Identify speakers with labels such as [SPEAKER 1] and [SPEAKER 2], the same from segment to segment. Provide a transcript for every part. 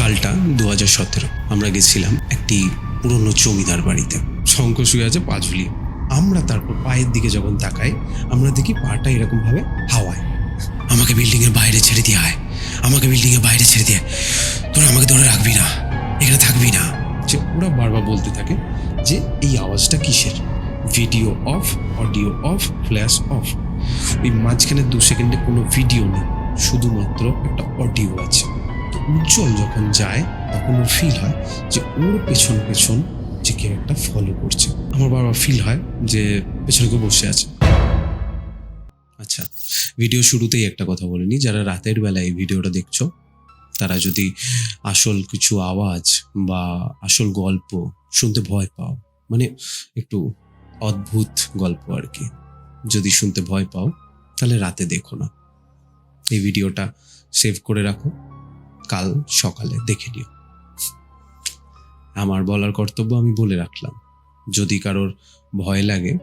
[SPEAKER 1] সালটা 2017। আমরা গেছিলাম একটি পুরনো জমিদার বাড়িতে। শঙ্খ শুয়ে আছে পা ঝুলিয়ে। আমরা তারপর পায়ের দিকে যখন তাকাই, আমরা দেখি পাটা এরকম ভাবে হাওয়ায়। আমাকে বিল্ডিং এর বাইরে ছেড়ে দিয়ে আয়, আমাকে বিল্ডিং এর বাইরে ছেড়ে দিয়ে, তোরা আমাকে ধরে রাখবি না, এখানে থাকবি না। যে ওরা বারবার বলতে থাকে যে এই আওয়াজটা কিসের, video off, audio off, flash of. ওই মাঝখানে 2 সেকেন্ডে কোনো ভিডিও নেই, শুধুমাত্র একটা অডিও আছে। তো উজ্জ্বল যখন যায় তখন ওর ফিল হয় যে ওর পেছন পেছন যে কেউ একটা ফলো করছে। আমার বারবার ফিল হয় যে পেছনে কেউ বসে আছে। আচ্ছা, ভিডিও শুরুতেই একটা কথা বলিনি, যারা রাতের বেলায় এই ভিডিওটা দেখছো তারা যদি আসল কিছু আওয়াজ বা আসল গল্প শুনতে ভয় পাও, মানে একটু অদ্ভুত গল্প আর কি, যদি শুনতে ভয় পাও তাহলে রাতে দেখো না। এই ভিডিওটা সেভ করে রাখো, কাল সকালে দেখে নিও। আমার বলার কর্তব্য আমি বলে রাখলাম। যদি কারোর ভয় লাগে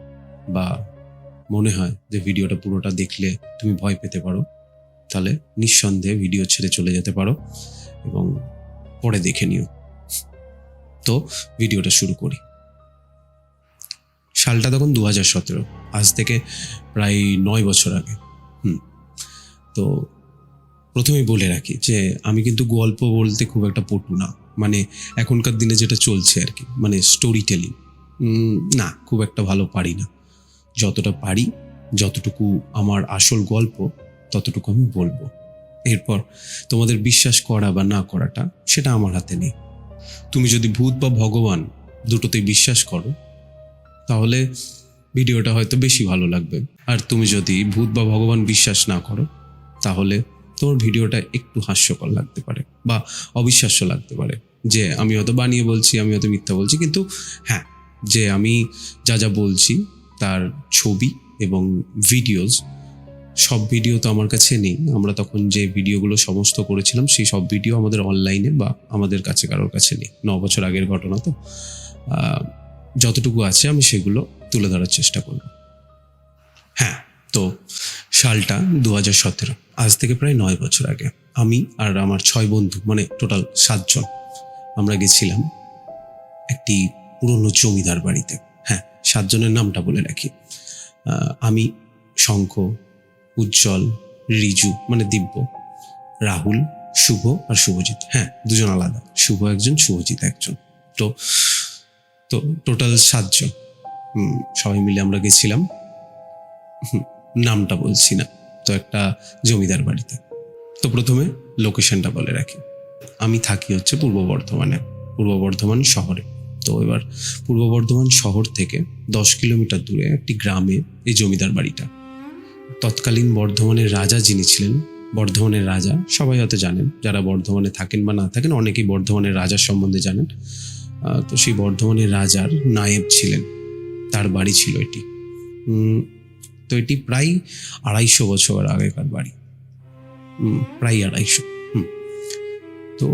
[SPEAKER 1] বা মনে হয় যে ভিডিওটা পুরোটা দেখলে তুমি ভয় পেতে পারো, তাহলে নিঃসন্দেহে ভিডিও ছেড়ে চলে যেতে পারো এবং পরে দেখে নিও। তো ভিডিওটা শুরু করি। সালটা তখন 2017, আজ থেকে প্রায় 9 বছর আগে। তো প্রথমেই বলে রাখি যে আমি কিন্তু গল্প বলতে খুব একটা পটু না, মানে এখনকার দিনে যেটা চলছে আর কি, মানে স্টোরি টেলিং না, খুব একটা ভালো পারি না। যতটা পারি, যতটুকু আমার আসল গল্প ততটুকু আমি বলবো। এরপর তোমাদের বিশ্বাস করা বা না করাটা সেটা আমার হাতে নেই। তুমি যদি ভূত বা ভগবান দুটোতেই বিশ্বাস করো তাহলে ভিডিওটা হয়তো বেশি ভালো লাগবে, আর তুমি যদি ভূত বা ভগবান বিশ্বাস না করো তাহলে তোমার ভিডিওটা একটু হাস্যকর লাগতে পারে বা অবিশ্বাস্য লাগতে পারে, যে আমি হয়তো বানিয়ে বলছি, আমি হয়তো মিথ্যা বলছি। কিন্তু হ্যাঁ, যে আমি যা যা বলছি তার ছবি এবং ভিডিওস, সব ভিডিও তো আমার কাছে নেই। আমরা তখন যে ভিডিওগুলো সমস্ত করেছিলাম সেই সব ভিডিও আমাদের অনলাইনে বা আমাদের কাছে কারোর কাছে নেই। 9 বছর আগের ঘটনা তো, যতটুকু আছে আমি সেগুলো তুলে ধরার চেষ্টা করব। হ্যাঁ, তো সালটা 2017, আজ থেকে প্রায় 9 বছর আগে। আমি আর আমার 6 বন্ধু, মানে টোটাল 7 জন, আমরা গেছিলাম একটি পুরনো জমিদার বাড়িতে। হ্যাঁ, 7 জনের নামটা বলে রাখি। আমি, শঙ্খ, উজ্জ্বল, রিজু মানে দিব্য, রাহুল, শুভ আর শুভজিৎ। হ্যাঁ, 2 জন আলাদা, শুভ একজন, শুভজিৎ একজন। তো তো টোটাল 7 জন সবাই মিলে আমরা গেছিলাম। নামটা বলছি না, তো একটা জমিদার বাড়িতে। তো প্রথমে লোকেশনটা বলে রাখি। আমি থাকি হচ্ছে পূর্ব বর্ধমান শহরে। তো এবার পূর্ব বর্ধমান শহর থেকে 10 কিলোমিটার দূরে একটি গ্রামে এই জমিদার বাড়িটা। তৎকালীন বর্ধমানের রাজা যিনি ছিলেন, বর্ধমানের রাজা সবাই হয়তো জানেন, যারা বর্ধমানে থাকেন বা না থাকেন অনেকেই বর্ধমানের রাজার সম্বন্ধে জানেন। তো সেই বর্ধমানের রাজার নায়েব ছিলেন, তার বাড়ি ছিল এটি। তো এটি প্রায় 250 বছর আগেকার বাড়ি, প্রায় 250। তো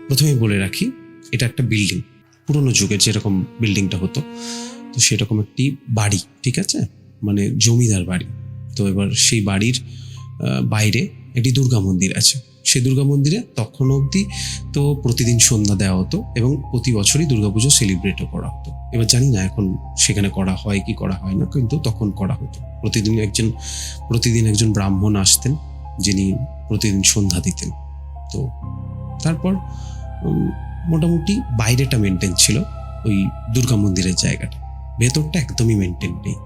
[SPEAKER 1] প্রথমেই বলে রাখি, এটা একটা বিল্ডিং, পুরোনো যুগে যেরকম বিল্ডিংটা হতো তো সেরকম একটি বাড়ি, ঠিক আছে, মানে জমিদার বাড়ি। তো এবার সেই বাড়ির বাইরে একটি দুর্গা মন্দির আছে। সেই দুর্গা মন্দিরে তখন অবধি তো প্রতিদিন সন্ধ্যা দেওয়া হতো এবং প্রতি বছরই দুর্গাপুজো সেলিব্রেটও করা হতো। এবার জানি না এখন সেখানে করা হয় কি করা হয় না, কিন্তু তখন করা হতো। প্রতিদিন একজন ব্রাহ্মণ আসতেন, যিনি প্রতিদিন সন্ধ্যা দিতেন। তো তারপর মোটামুটি বাইরেটা মেনটেন ছিল ওই দুর্গা মন্দিরের জায়গাটা, ভেতরটা একদমই মেনটেন নেই,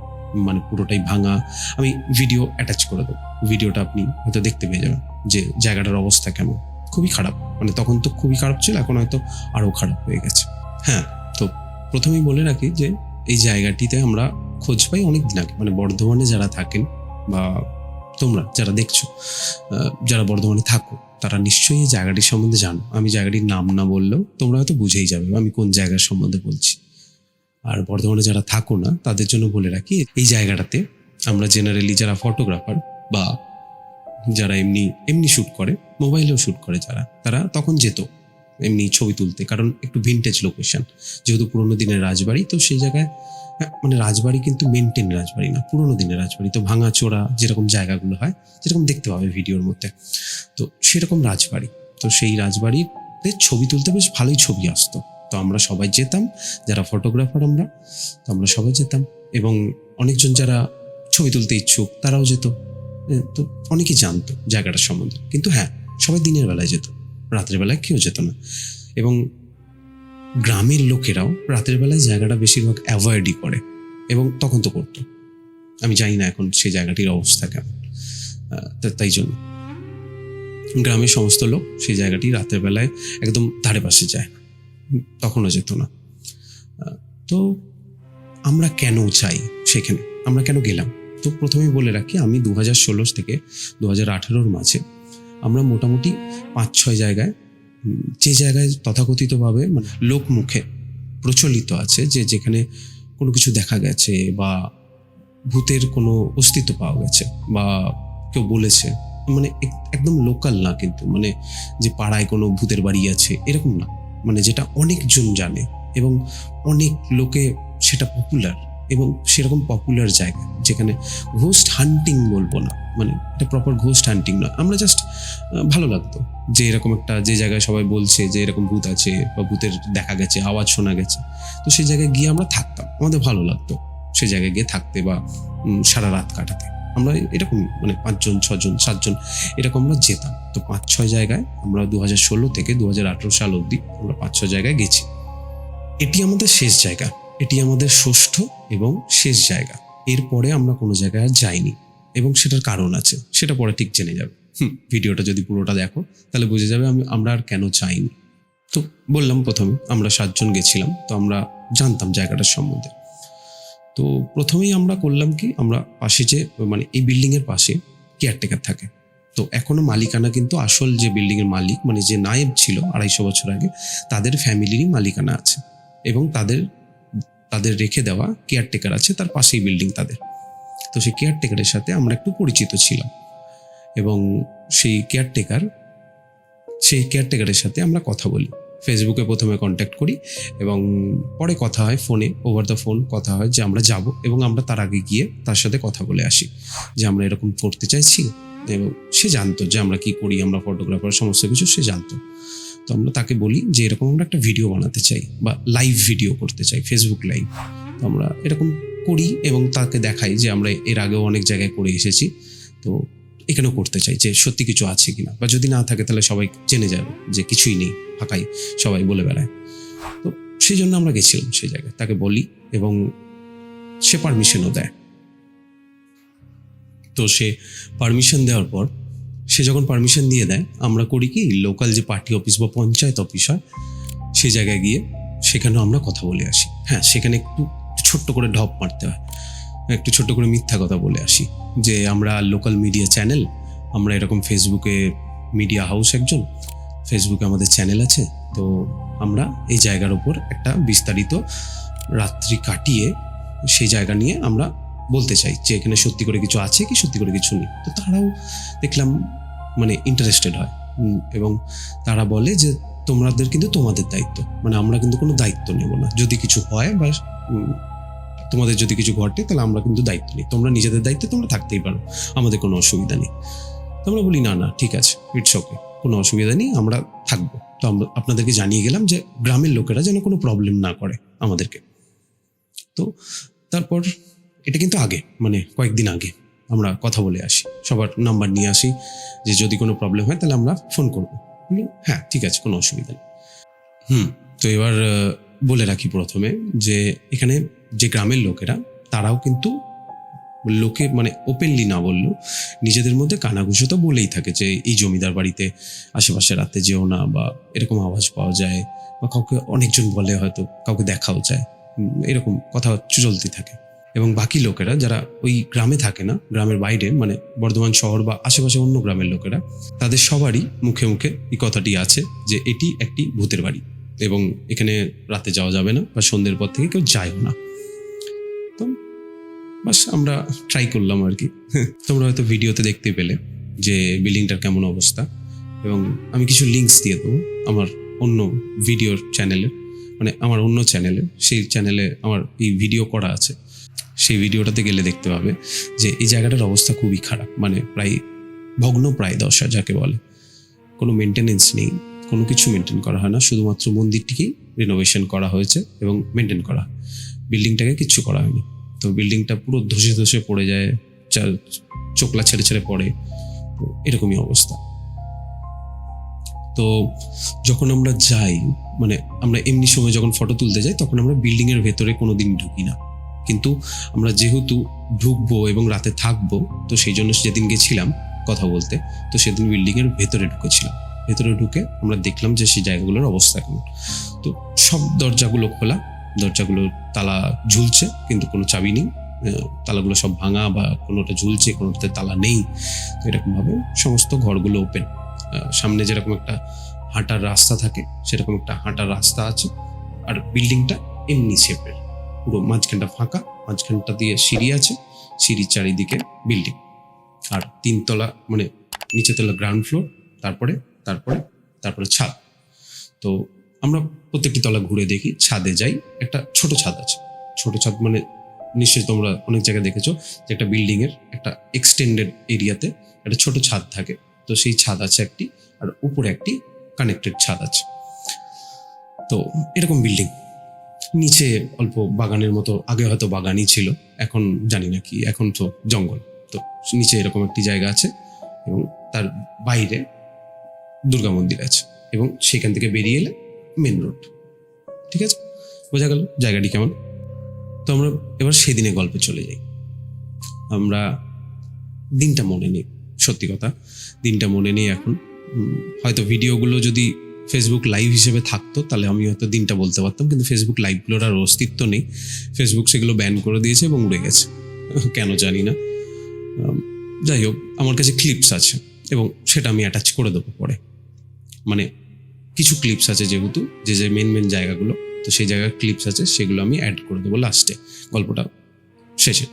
[SPEAKER 1] মানে পুরোটাই ভাঙা। আমি ভিডিও অ্যাটাচ করে দেবো, ভিডিওটা আপনি হয়তো দেখতে পেয়ে যাবেন যে জায়গাটার অবস্থা কেমন। খুবই খারাপ, মানে তখন তো খুবই খারাপ ছিল, এখন হয়তো আরো খারাপ হয়ে গেছে। হ্যাঁ, তো প্রথমেই বলে রাখি যে এই জায়গাটিতে আমরা খোঁজ পাই অনেক দিন আগে, মানে বর্ধমানে যারা থাকেন বা তোমরা যারা দেখছো, যারা বর্ধমানে থাকো তারা নিশ্চয়ই এই জায়গাটির সম্বন্ধে জানো। আমি জায়গাটির নাম না বললেও তোমরা হয়তো বুঝেই যাবে আমি কোন জায়গার সম্বন্ধে বলছি। আর বর্ধমানে যারা থাকো না তাদের জন্য বলে রাখি, এই জায়গাটাতে আমরা জেনারেলি যারা ফটোগ্রাফার বা যারা এমনি শ্যুট করে, মোবাইলেও শ্যুট করে যারা, তারা তখন যেত এমনি ছবি তুলতে, কারণ একটু ভিনটেজ লোকেশন, যেহেতু পুরোনো দিনের রাজবাড়ি। তো সেই জায়গায় মানে রাজবাড়ি কিন্তু মেনটেন রাজবাড়ি না, পুরোনো দিনের রাজবাড়ি। তো ভাঙাচোরা যেরকম জায়গাগুলো হয়, যেরকম দেখতে পাবে ভিডিওর মধ্যে, তো সেরকম রাজবাড়ি। তো সেই রাজবাড়ির ছবি তুলতে বেশ ভালোই ছবি আসতো। তো আমরা সবাই যেতাম, যারা ফটোগ্রাফার আমরা সবাই যেতাম, এবং অনেকজন যারা ছবি তুলতে ইচ্ছুক তারাও যেত। তো অনেকেই জানতো জায়গাটার সম্বন্ধে, কিন্তু হ্যাঁ, সবাই দিনের বেলায় যেত, রাতের বেলায় কেউ যেত না। এবং গ্রামের লোকেরাও রাতের বেলায় জায়গাটা বেশিরভাগ অ্যাভয়েডই করে, এবং তখন তো করতো। আমি জানি না এখন সেই জায়গাটির অবস্থা কেমন। তাই জন্য গ্রামের সমস্ত লোক সেই জায়গাটি রাতের বেলায় একদম ধারে পাশে যায় না, তখনও যেত না। তো আমরা কেন চাই সেখানে, আমরা কেন গেলাম? তো প্রথমেই বলে রাখি, আমি 2016 থেকে 2018 মাঝে আমরা মোটামুটি 5-6 জায়গায়, যে জায়গায় তথাকথিতভাবে মানে লোক মুখে প্রচলিত আছে যে যেখানে কোনো কিছু দেখা গেছে বা ভূতের কোনো অস্তিত্ব পাওয়া গেছে বা কেউ বলেছে, মানে একদম লোকাল না, কিন্তু মানে যে পাড়ায় কোনো ভূতের বাড়ি আছে এরকম না, মানে যেটা অনেকজন জানে এবং অনেক লোকে সেটা পপুলার, এবং সেরকম পপুলার জায়গা যেখানে ঘোস্ট হান্টিং বলবো না, মানে এটা প্রপার ঘোস্ট হান্টিং না, আমরা জাস্ট ভালো লাগতো যে এরকম একটা, যে জায়গায় সবাই বলছে যে এরকম ভূত আছে বা ভূতের দেখা গেছে, আওয়াজ শোনা গেছে, তো সেই জায়গায় গিয়ে আমরা থাকতাম, আমাদের ভালো লাগতো সেই জায়গায় গিয়ে থাকতে বা সারা রাত কাটাতে। আমরা এরকম মানে 5জন 6জন 7জন এরকম আমরা যেতাম। তো 5-6 জায়গায় আমরা 2016 থেকে 2018 সাল অবধি আমরা 5-6 জায়গায় গেছি। এটি আমাদের শেষ জায়গা, এটি আমাদের ষষ্ঠ এবং শেষ জায়গা। এরপরে আমরা কোনো জায়গায় আর যাইনি, এবং সেটার কারণ আছে, সেটা পরে ঠিক জেনে যাবে। ভিডিওটা যদি পুরোটা দেখো তাহলে বুঝে যাবে আমরা আর কেন চাইনি। তো বললাম প্রথমে আমরা 7জন গেছিলাম, তো আমরা জানতাম জায়গাটার সম্বন্ধে। তো প্রথমেই আমরা করলাম কি, আমরা পাশে যে মানে এই বিল্ডিং এর পাশে কেয়ারটেকার থাকে, তো এখনো মালিকানা কিন্তু আসল যে বিল্ডিং এর মালিক মানে যে নায়েব ছিল 250 বছর আগে, তাদের ফ্যামিলিরই মালিকানা আছে, এবং তাদের রেখে দেওয়া কেয়ারটেকার আছে তার পাশেই বিল্ডিং তাদের। তো সেই কেয়ারটেকারের সাথে আমরা একটু পরিচিত ছিলাম, এবং সেই কেয়ারটেকারের সাথে আমরা কথা বলি, ফেসবুকে প্রথমে কন্ট্যাক্ট করি, এবং পরে কথা হয় ফোনে, ওভার দ্য ফোন কথা হয় যে আমরা যাব, এবং আমরা তার আগে গিয়ে তার সাথে কথা বলে আসি যে আমরা এরকম করতে চাইছি, এবং সে জানতো যে আমরা কি করি, আমরা ফটোগ্রাফার, সমস্ত কিছু সে জানতো। তো আমরা তাকে বলি যে এরকম আমরা একটা ভিডিও বানাতে চাই বা লাইভ ভিডিও করতে চাই, ফেসবুক লাইভ। তো আমরা এরকম করি এবং তাকে দেখাই যে আমরা এর আগেও অনেক জায়গায় করে এসেছি, তো এখানেও করতে চাই, যে সত্যি কিছু আছে কিনা, বা যদি না থাকে তাহলে সবাই জেনে যাবে যে কিছুই নেই, ফাঁকাই সবাই বলে বেড়ায়। তো সেই জন্য আমরা গেছিলাম সেই জায়গায়, তাকে বলি এবং সে পারমিশনও দেয়। তো সে পারমিশন দেওয়ার পর, সে যখন পারমিশন দিয়ে দেয়, আমরা করি কি, লোকাল যে পার্টি অফিস বা পঞ্চায়েত অফিস হয় সেই জায়গায় গিয়ে সেখানেও আমরা কথা বলে আসি। হ্যাঁ, সেখানে একটু ছোট্ট করে ঢপ মারতে হয়, একটু ছোট্ট করে মিথ্যা কথা বলে আসি যে আমরা লোকাল মিডিয়া চ্যানেল, আমরা এরকম ফেসবুকে মিডিয়া হাউস একজন, ফেসবুকে আমাদের চ্যানেল আছে, তো আমরা এই জায়গার ওপর একটা বিস্তারিত রাত্রি কাটিয়ে সেই জায়গা নিয়ে আমরা বলতে চাই যে এখানে সত্যি করে কিছু আছে কি, সত্যি করে কিছু নেই। তো তারাও দেখলাম মানে ইন্টারেস্টেড হয়, এবং তারা বলে যে তোমাদের কিন্তু তোমাদের দায়িত্ব, মানে আমরা কিন্তু কোনো দায়িত্ব নেব না, যদি কিছু হয় বা তোমাদের যদি কিছু ঘটে তাহলে আমরা কিন্তু দায়িত্ব নিই, তোমরা নিজেদের দায়িত্বে তোমরা থাকতেই পারো, আমাদের কোনো অসুবিধা নেই। তো আমরা বলি না ঠিক আছে, ইটস ওকে, কোনো অসুবিধা নেই, আমরা থাকবো। তো আমরা আপনাদেরকে জানিয়ে গেলাম যে গ্রামের লোকেরা যেন কোনো প্রবলেম না করে আমাদেরকে। তো তারপর এটা কিন্তু আগে, মানে কয়েকদিন আগে আমরা কথা বলে আসি, সবার নাম্বার নিয়ে আসি যে যদি কোনো প্রবলেম হয় তাহলে আমরা ফোন করবো। হ্যাঁ ঠিক আছে, কোনো অসুবিধা নেই। তো এবার বলে রাখি প্রথমে যে এখানে যে গ্রামের লোকেরা, তারাও কিন্তু লোকে মানে ওপেনলি না বললেও নিজেদের মধ্যে কানাঘুষো তো বলেই থাকে যে এই জমিদার বাড়িতে আশেপাশে রাতে যেও না, বা এরকম আওয়াজ পাওয়া যায়, বা কাউকে অনেকজন বলে হয়তো কাউকে দেখাও যায়, এরকম কথা চলতে থাকে। এবং বাকি লোকেরা যারা ওই গ্রামে থাকে না, গ্রামের বাইরে মানে বর্ধমান শহর বা আশেপাশে অন্য গ্রামের লোকেরা, তাদের সবারই মুখে মুখে এই কথাটি আছে যে এটি একটি ভূতের বাড়ি, এবং এখানে রাতে যাওয়া যাবে না, বা সন্ধ্যের পর থেকে কেউ যায়ও না। তো বাস আমরা ট্রাই করলাম আর কি। তোমরা হয়তো ভিডিওতে দেখতে পেলে যে বিল্ডিংটার কেমন অবস্থা, এবং আমি কিছু লিঙ্কস দিয়ে দেবো আমার অন্য ভিডিওর চ্যানেলে, মানে আমার অন্য চ্যানেলে, সেই চ্যানেলে আমার এই ভিডিও করা আছে, সেই ভিডিওটাতে গেলে দেখতে পাবে যে এই জায়গাটার অবস্থা খুবই খারাপ, মানে প্রায় ভগ্ন প্রায় দশা যাকে বলে, কোনো মেনটেনেন্স নেই, কোনো কিছু মেনটেন করা হয় না, শুধুমাত্র মন্দিরটিকেই রিনোভেশন করা হয়েছে এবং মেনটেন করা হয়, বিল্ডিংটাকে কিচ্ছু করা হয়নি। তো বিল্ডিংটা পুরো ধসে ধসে পড়ে যায়, চোখলা ছেড়ে ছেড়ে পড়ে, তো এরকমই অবস্থা। তো যখন আমরা যাই, মানে আমরা এমনি সময় যখন ফটো তুলতে যাই, তখন আমরা বিল্ডিং এর ভেতরে কোনোদিন ঢুকি না, কিন্তু আমরা যেহেতু ঢুকবো এবং রাতে থাকবো, তো সেই জন্য যেদিন গেছিলাম কথা বলতে, তো সেদিন বিল্ডিং এর ভেতরে ঢুকেছিলাম। ভেতরে ঢুকে আমরা দেখলাম যে সেই জায়গাগুলোর অবস্থা কেমন। তো সব দরজাগুলো খোলা, দরজাগুলো তালা ঝুলছে কিন্তু কোনো চাবি নেই, তালাগুলো সব ভাঙা বা কোনোটা ঝুলছে, কোনোটাতে তালা নেই। তো এরকম ভাবে সমস্ত ঘরগুলো ওপেন। সামনে যেরকম একটা হাঁটার রাস্তা থাকে, সেরকম একটা হাঁটার রাস্তা আছে, আর বিল্ডিংটা এমনি শেপের, পুরো মাঝখানটা ফাঁকা, মাঝখানটা দিয়ে সিঁড়ি আছে, সিঁড়ির চারিদিকে বিল্ডিং, আর 3 তলা, মানে নিচে তলা গ্রাউন্ড ফ্লোর, তারপরে তারপরে তারপরে ছাদ। তো আমরা প্রত্যেকটি তলা ঘুরে দেখি, ছাদে যাই, একটা ছোট ছাদ আছে। ছোট ছাদ মানে নিশ্চয়ই তোমরা অনেক জায়গায় দেখেছো যে একটা বিল্ডিং এর একটা এক্সটেন্ডেড এরিয়াতে একটা ছোট ছাদ থাকে, তো সেই ছাদ আছে একটি, আর উপরে একটি কানেক্টেড ছাদ আছে। তো এরকম বিল্ডিং, নিচে অল্প বাগানের মতো, আগে হয়তো বাগানই ছিল, এখন জানি না কি, এখন তো জঙ্গল। তো নিচে এরকম একটি জায়গা আছে এবং তার বাইরে দুর্গা মন্দির আছে, এবং সেখান থেকে বেরিয়ে এলে মেন রোড। ঠিক আছে, বোঝা গেল জায়গাটি কেমন। তো আমরা এবার সেদিনে গল্পে চলে যাই। আমরা দিনটা মনে নেই, সত্যি কথা দিনটা মনে নেই এখন। হয়তো ভিডিওগুলো যদি ফেসবুক লাইভ হিসেবে থাকতো তাহলে আমি হয়তো দিনটা বলতে পারতাম, কিন্তু ফেসবুক লাইভগুলোর আর অস্তিত্ব নেই, ফেসবুক সেগুলো ব্যান করে দিয়েছে এবং উড়ে গেছে, কেন জানি না। যাই হোক, আমার কাছে ক্লিপস আছে এবং সেটা আমি অ্যাটাচ করে দেবো পরে। মানে কিছু ক্লিপস আছে, যেহেতু যে মেন মেন জায়গাগুলো, তো সেই জায়গার ক্লিপস আছে, সেগুলো আমি অ্যাড করে দেবো লাস্টে, গল্পটা শেষে।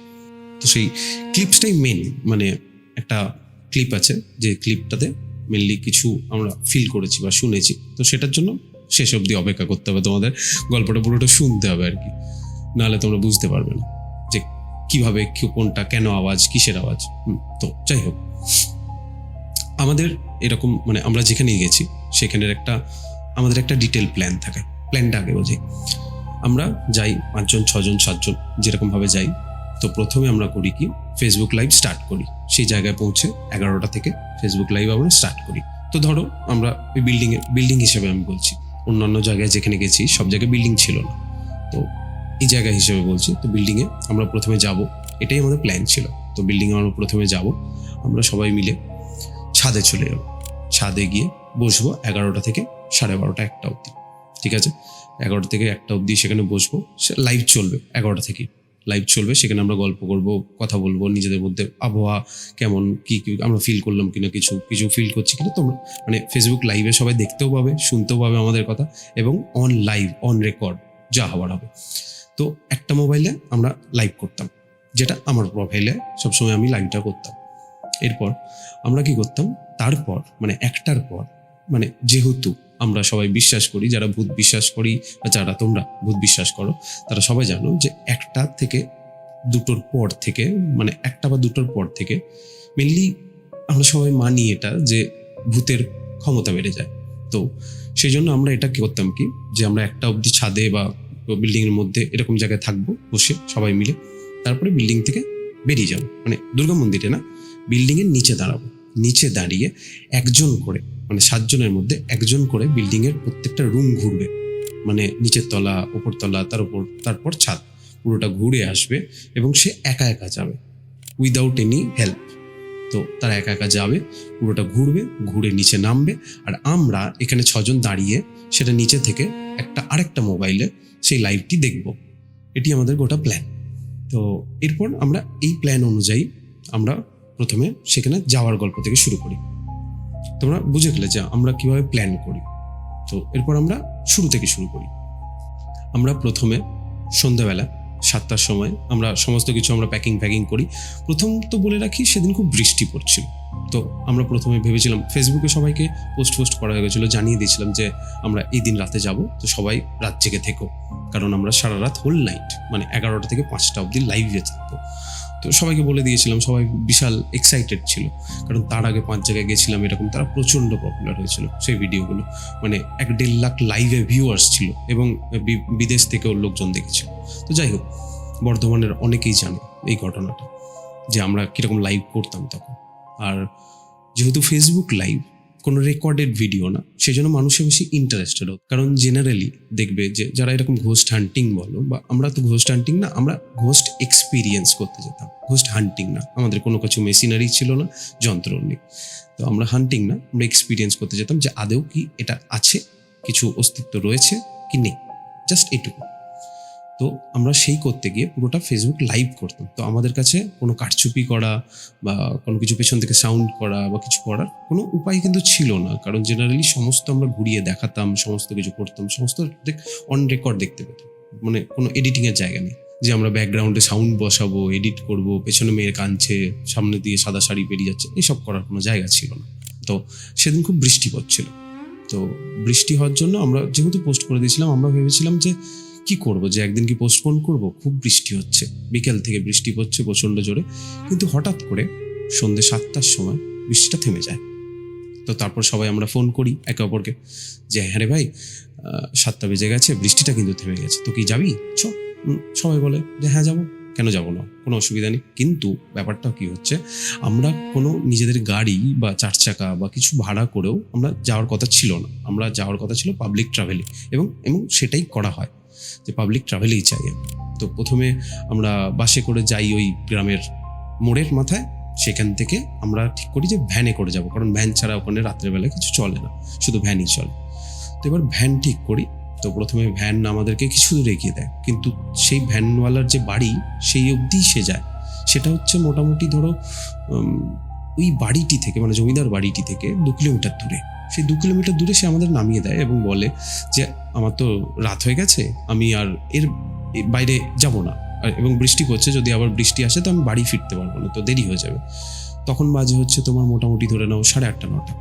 [SPEAKER 1] তো সেই ক্লিপসটাই মেন, মানে একটা ক্লিপ আছে যে ক্লিপটাতে মেনলি কিছু আমরা ফিল করেছি বা শুনেছি, তো সেটার জন্য শেষ অবধি অপেক্ষা করতে হবে তোমাদের, গল্পটা পুরোটা শুনতে হবে আর কি, নাহলে তোমরা বুঝতে পারবে না যে কিভাবে কোনটা, কেন আওয়াজ, কিসের আওয়াজ। তো যাই হোক, আমাদের এরকম, মানে আমরা যেখানে গেছি সেখানের আমাদের একটা ডিটেল প্ল্যান থাকে। প্ল্যানটা আগে বোঝাই। আমরা যাই 5 জন 6 জন 7 জন যেরকম ভাবে যাই। তো প্রথমে আমরা করি কি, ফেসবুক লাইভ স্টার্ট করি। সেই জায়গায় পৌঁছে 11টা থেকে ফেসবুক লাইভ আমরা স্টার্ট করি। তো ধরো আমরা ওই বিল্ডিং হিসেবে আমি বলছি, অন্যান্য জায়গায় যেখানে গেছি সব জায়গায় বিল্ডিং ছিল না, তো এই জায়গা হিসেবে বলছি। তো বিল্ডিংয়ে আমরা প্রথমে যাব, এটাই আমাদের প্ল্যান ছিল। তো বিল্ডিংয়ে আমরা প্রথমে যাব, আমরা সবাই মিলে ছাদে চলে যাব। ছাদে গিয়ে বসবো 11টা থেকে 12:30 1টা অবধি। ঠিক আছে, 11টা থেকে 1টা অবধি সেখানে বসবো, লাইভ চলবে 11টা থেকে, লাইভ চলবে। সেখানে আমরা গল্প করব, কথা বলবো, নিজেদের মধ্যে আবহাওয়া কেমন, কি আমরা ফিল করলাম কিনা, কিছু ফিল করছি কিনা, তোমরা মানে ফেসবুক লাইভে সবাই দেখতেও পাবে, শুনতেও পাবে আমাদের কথা, এবং অন লাইভ অন রেকর্ড যা হওয়ার হবে। তো একটা মোবাইলে আমরা লাইভ করতাম, যেটা আমার প্রোফাইলে সবসময় আমি লাইভটা করতাম। এরপর আমরা কি করতাম, তারপর মানে 1টার পর, মানে যেহেতু আমরা সবাই বিশ্বাস করি, যারা ভূত বিশ্বাস করি বা যারা তোমরা ভূত বিশ্বাস করো, তারা সবাই জানো যে 1টা থেকে 2টোর পর থেকে, মানে 1টা বা 2টোর পর থেকে মেনলি আমরা সবাই মানি এটা যে ভূতের ক্ষমতা বেড়ে যায়। তো সেই জন্য আমরা এটা কি করতাম কি, যে আমরা 1টা অবধি ছাদে বা বিল্ডিং এর মধ্যে এরকম জায়গায় থাকবো বসে সবাই মিলে, তারপরে বিল্ডিং থেকে বেরিয়ে যাবো, মানে দুর্গা মন্দিরে না, বিল্ডিং এর নিচে দাঁড়াবো। নিচে দাঁড়িয়ে একজন করে, মানে 7 জনের মধ্যে একজন করে বিল্ডিং এর প্রত্যেকটা রুম ঘুরবে, মানে নিচের তলা, উপর তলা, তারপর ছাদ, পুরোটা ঘুরে আসবে এবং সে একা একা যাবে, উইদাউট এনি হেল্প। তো তারা একা একা যাবে, পুরোটা ঘুরবে, ঘুরে নিচে নামবে, আর আমরা এখানে 6 জন দাঁড়িয়ে সেটা নিচে থেকে আরেকটা মোবাইলে সেই লাইভটি দেখব। এটি আমাদের গোটা প্ল্যান। তো এরপর আমরা এই প্ল্যান অনুযায়ী আমরা প্রথমে সেখানে যাওয়ার গল্প থেকে শুরু করি। তোমরা বুঝে গেলে যে আমরা কিভাবে প্ল্যান করি। তো এরপর আমরা শুরু থেকে শুরু করি। আমরা প্রথমে সন্ধ্যাবেলা 7টার সময় আমরা সমস্ত কিছু আমরা প্যাকিং করি। প্রথম তো বলে রাখি, সেদিন খুব বৃষ্টি পড়ছিল। তো আমরা প্রথমে ভেবেছিলাম, ফেসবুকে সবাইকে পোস্ট করা হয়ে গেছিলো, জানিয়ে দিয়েছিলাম যে আমরা এই দিন রাতে যাব, তো সবাই রাত জেগে থেকো, কারণ আমরা সারা রাত হোল নাইট, মানে 11টা থেকে 5টা অবধি লাইভে থাকবো। তো সবাইকে বলে দিয়েছিলাম, সবাই বিশাল এক্সাইটেড ছিল, কারণ তার আগে 5 জায়গায় গেছিলাম এরকম, তারা প্রচণ্ড পপুলার হয়েছিল সেই ভিডিওগুলো। মানে 1-1.5 লাখ লাইভে ভিউয়ার্স ছিল এবং বিদেশ থেকেও লোকজন দেখেছিল। তো যাই হোক, বর্ধমানের অনেকেই জানে এই ঘটনাটা, যে আমরা কীরকম লাইভ করতাম তখন। আর যেহেতু ফেসবুক লাইভ কোনো রেকর্ডেড ভিডিও না, সেই জন্য মানুষের বেশি ইন্টারেস্টেড হোক। কারণ জেনারেলি দেখবে যে যারা এরকম ঘোস্ট হান্টিং বলো, বা আমরা তো ঘোস্ট হান্টিং না, আমরা ঘোস্ট এক্সপিরিয়েন্স করতে যেতাম, ঘোস্ট হান্টিং না। আমাদের কোনো কিছু মেশিনারি ছিল না, যন্ত্র নেই, তো আমরা হান্টিং না, আমরা এক্সপিরিয়েন্স করতে যেতাম যে আদেও কি এটা আছে, কিছু অস্তিত্ব রয়েছে কি নেই, জাস্ট এইটুকু। তো আমরা সেই করতে গিয়ে পুরোটা ফেসবুক লাইভ করতাম। তো আমাদের কাছে কোনো কারচুপি করা বা কোনো কিছু পেছন থেকে সাউন্ড করা বা কিছু করার কোনো উপায় কিন্তু ছিল না, কারণ জেনারেলি সমস্ত আমরা ঘুরিয়ে দেখাতাম, সমস্ত কিছু করতাম, সমস্ত অন রেকর্ড দেখতে পেতাম। মানে কোনো এডিটিংয়ের জায়গা নেই যে আমরা ব্যাকগ্রাউন্ডে সাউন্ড বসাবো, এডিট করব, পেছনে মেয়ে কাঁদছে, সামনে দিয়ে সাদা শাড়ি বেরিয়ে যাচ্ছে, এইসব করার কোনো জায়গা ছিল না। তো সেদিন খুব বৃষ্টি পড়ছিল। তো বৃষ্টি হওয়ার জন্য আমরা যেহেতু পোস্ট করে দিয়েছিলাম, আমরা ভেবেছিলাম যে কি করব, যে একদিন কি পোস্টপোন করব, খুব বৃষ্টি হচ্ছে, বিকেল থেকে বৃষ্টি পড়ছে প্রচণ্ড জোরে। কিন্তু হঠাৎ করে সন্ধ্যে 7টার সময় বৃষ্টিটা থেমে যায়। তো তারপর সবাই আমরা ফোন করি একে অপরকে যে হ্যাঁ রে ভাই, 7টা বেজে গেছে, বৃষ্টিটা কিন্তু থেমে গেছে, তো কি যাবি? সবাই বলে যে হ্যাঁ যাবো, কেন যাবো না, কোনো অসুবিধা নেই। কিন্তু ব্যাপারটা কি হচ্ছে, আমরা কোনো নিজেদের গাড়ি বা 4 চাকা বা কিছু ভাড়া করেও আমরা যাওয়ার কথা ছিল না, আমরা যাওয়ার কথা ছিল পাবলিক ট্রাভেলে, এবং সেটাই করা হয় যে পাবলিক ট্রাভেলেই চাই। তো প্রথমে আমরা বাসে করে যাই ওই গ্রামের মোড়ের মাথায়, সেখান থেকে আমরা ঠিক করি যে ভ্যানে করে যাব, কারণ ভ্যান ছাড়া ওখানে রাত্রেবেলায় কিছু চলে না, শুধু ভ্যানই চলে। তো এবার ভ্যান ঠিক করি। তো প্রথমে ভ্যান আমাদেরকে কিছু দূর এগিয়ে দেয়, কিন্তু সেই ভ্যানওয়ালার যে বাড়ি সেই অবধি সে যায়। সেটা হচ্ছে মোটামুটি ধরো ওই বাড়িটি থেকে, মানে জমিদার বাড়িটি থেকে 2 কিলোমিটার দূরে। সেই 2 কিলোমিটার দূরে সে আমাদের নামিয়ে দেয় এবং বলে যে আমার তো রাত হয়ে গেছে, আমি আর এর বাইরে যাব না, এবং বৃষ্টি পড়ছে, যদি আবার বৃষ্টি আসে তো আমি বাড়ি ফিরতে পারবো না, তো দেরি হয়ে যাবে। তখন বাজে হচ্ছে তোমার মোটামুটি ধরে নাও 8:30-9টা।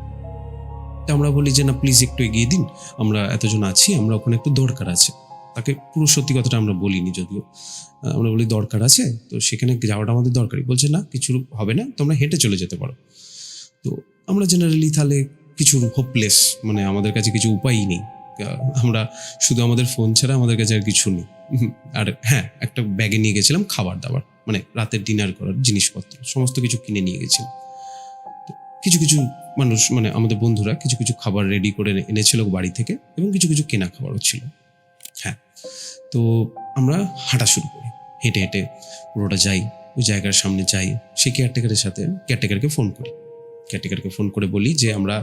[SPEAKER 1] তো আমরা বলি যে না প্লিজ একটু এগিয়ে দিন, আমরা এতজন আছি, আমরা ওখানে একটু দরকার আছে। তাকে পুরো সত্যি কথাটা আমরা বলিনি, যদিও আমরা বলি দরকার আছে, তো সেখানে যাওয়াটা আমাদের দরকারি। বলছে না কিছু হবে না, তোমরা হেঁটে চলে যেতে পারো। তো আমরা জেনারেলি তাহলে কিছু হোপলেস, মানে আমাদের কাছে কিছু উপায়ই নেই, আমরা শুধু আমাদের ফোন ছাড়া আমাদের কাছে আর কিছু নেই। আর হ্যাঁ, একটা ব্যাগে নিয়ে গেছিলাম খাবার দাবার, মানে রাতের ডিনার করার জিনিসপত্র, সমস্ত কিছু কিনে নিয়ে গেছিলাম। কিছু কিছু মানুষ, মানে আমাদের বন্ধুরা কিছু কিছু খাবার রেডি করে এনেছিল বাড়ি থেকে, এবং কিছু কিছু কেনা খাবারও ছিল। হ্যাঁ, তো আমরা হাঁটা শুরু করি, হেঁটে হেঁটে পুরোটা যাই, ওই জায়গার সামনে যাই। সেই কেয়ারটেকারকে ফোন করি, কেয়ারটেকারকে ফোন করে বলি যে আমরা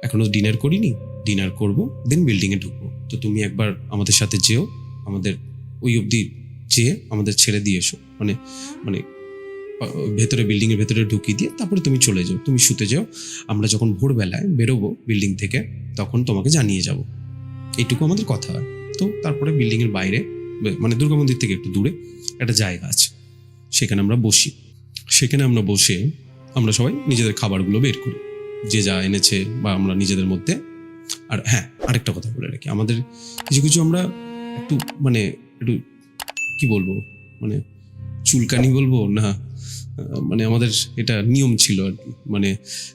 [SPEAKER 1] এখনো ডিনার করিনি, ডিনার করবো, দেন বিল্ডিংয়ে ঢুকবো, তো তুমি একবার আমাদের সাথে যেও, আমাদের ওই অবধি যেয়ে আমাদের ছেড়ে দিয়ে এসো, মানে মানে ভেতরে, বিল্ডিংয়ের ভেতরে ঢুকিয়ে দিয়ে তারপরে তুমি চলে যাও, তুমি শুতে যাও, আমরা যখন ভোরবেলায় বেরোবো বিল্ডিং থেকে তখন তোমাকে জানিয়ে যাব। এইটুকু আমাদের কথা হয়। তো তারপরে বিল্ডিংয়ের বাইরে, মানে দুর্গা মন্দির থেকে একটু দূরে একটা জায়গা আছে, সেখানে আমরা বসি। সেখানে আমরা বসে আমরা সবাই নিজেদের খাবারগুলো বের করি, যে যা এনেছে, বা আমরা নিজেদের মধ্যে। আর হ্যাঁ, আরেকটা কথা বলে রাখি, আমাদের কিছু কিছু আমরা একটু একটু কি বলবো, মানে চুলকানি বলবো না, মানে আমাদের এটা নিয়ম ছিল আর কি। মানে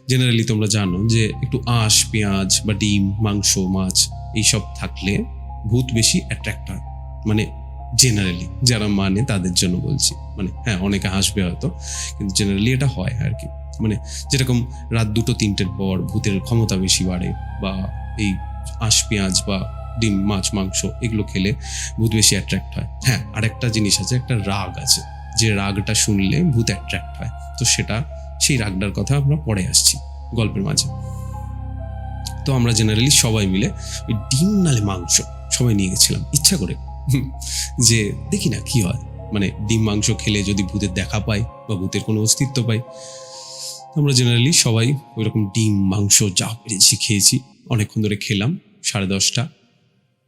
[SPEAKER 1] জেনারেলি তোমরা জানো যে একটু আঁশ, পেঁয়াজ বা ডিম, মাংস, মাছ এইসব থাকলে ভূত বেশি অ্যাট্রাক্ট হয়, মানে জেনারেলি যারা মানে তাদের জন্য বলছি। মানে হ্যাঁ, অনেকে হাসবে হয়তো, কিন্তু জেনারেলি এটা হয় আর কি। মানে যেরকম রাত 2-3টের পর ভূতের ক্ষমতা বেশি বাড়ে, বা এই আঁশ, পেঁয়াজ বা ডিম, মাছ, মাংস এগুলো খেলে ভূত বেশি অ্যাট্রাক্ট হয়। হ্যাঁ, আরেকটা জিনিস আছে, একটা রাগ আছে, যে রাগটা শুনলে ভূত অ্যাট্রাক্ট হয়। তো সেই রাগটার কথা আমরা পরে আসছি গল্পের মাঝে। তো আমরা জেনারেলি সবাই মিলে ওই ডিম নালে মাংস সবাই নিয়ে গেছিলাম ইচ্ছা করে, যে দেখি না কি হয়, মানে ডিম মাংস খেলে যদি ভূতের দেখা পাই বা ভূতের কোনো অস্তিত্ব পাই। আমরা জেনারেলি সবাই ওইরকম ডিম, মাংস যা পেরেছি খেয়েছি, অনেকক্ষণ ধরে খেলাম, 10:30।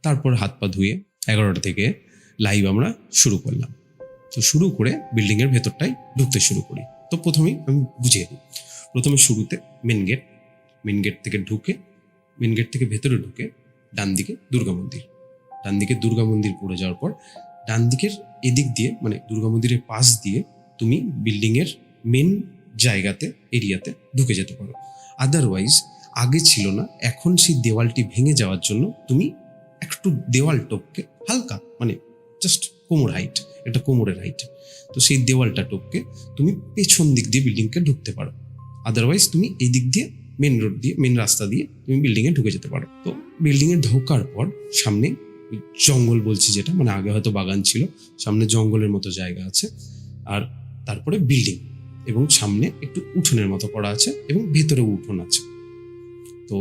[SPEAKER 1] তারপর হাত পা ধুয়ে 11টা থেকে লাইভ আমরা শুরু করলাম। তো শুরু করে বিল্ডিংয়ের ভেতরটাই ঢুকতে শুরু করি। তো প্রথমেই আমি বুঝিয়ে দিই, প্রথমে শুরুতে মেন গেট থেকে ঢুকে, মেন গেট থেকে ভেতরে ঢুকে ডান দিকে দুর্গা মন্দির পড়ে যাওয়ার পর ডান দিকের এদিক দিয়ে, মানে দুর্গা মন্দিরের পাশ দিয়ে তুমি বিল্ডিংয়ের মেন জায়গাতে এরিয়াতে ঢুকে যেতে পারো। আদারওয়াইজ আগে ছিল না, এখন সেই দেওয়ালটি ভেঙে যাওয়ার জন্য তুমি একটু দেওয়াল টপকে হালকা মানে জাস্ট কোমর হাইট, এটা কোমরের হাইট, তো সেই দেওয়ালটা টপকে তুমি পেছন দিক দিয়ে বিল্ডিংকে ঢুকতে পারো। আদারওয়াইজ তুমি এই দিক দিয়ে মেন রোড দিয়ে, মেন রাস্তা দিয়ে তুমি বিল্ডিংয়ে ঢুকে যেতে পারো। তো বিল্ডিংয়ে ঢোকার পর সামনে জঙ্গল বলছি যেটা, মানে আগে হয়তো বাগান ছিল, সামনে জঙ্গলের মতো জায়গা আছে, আর তারপরে বিল্ডিং এবং সামনে একটু উঠোনের মতো করা আছে এবং ভেতরে উঠোন আছে। তো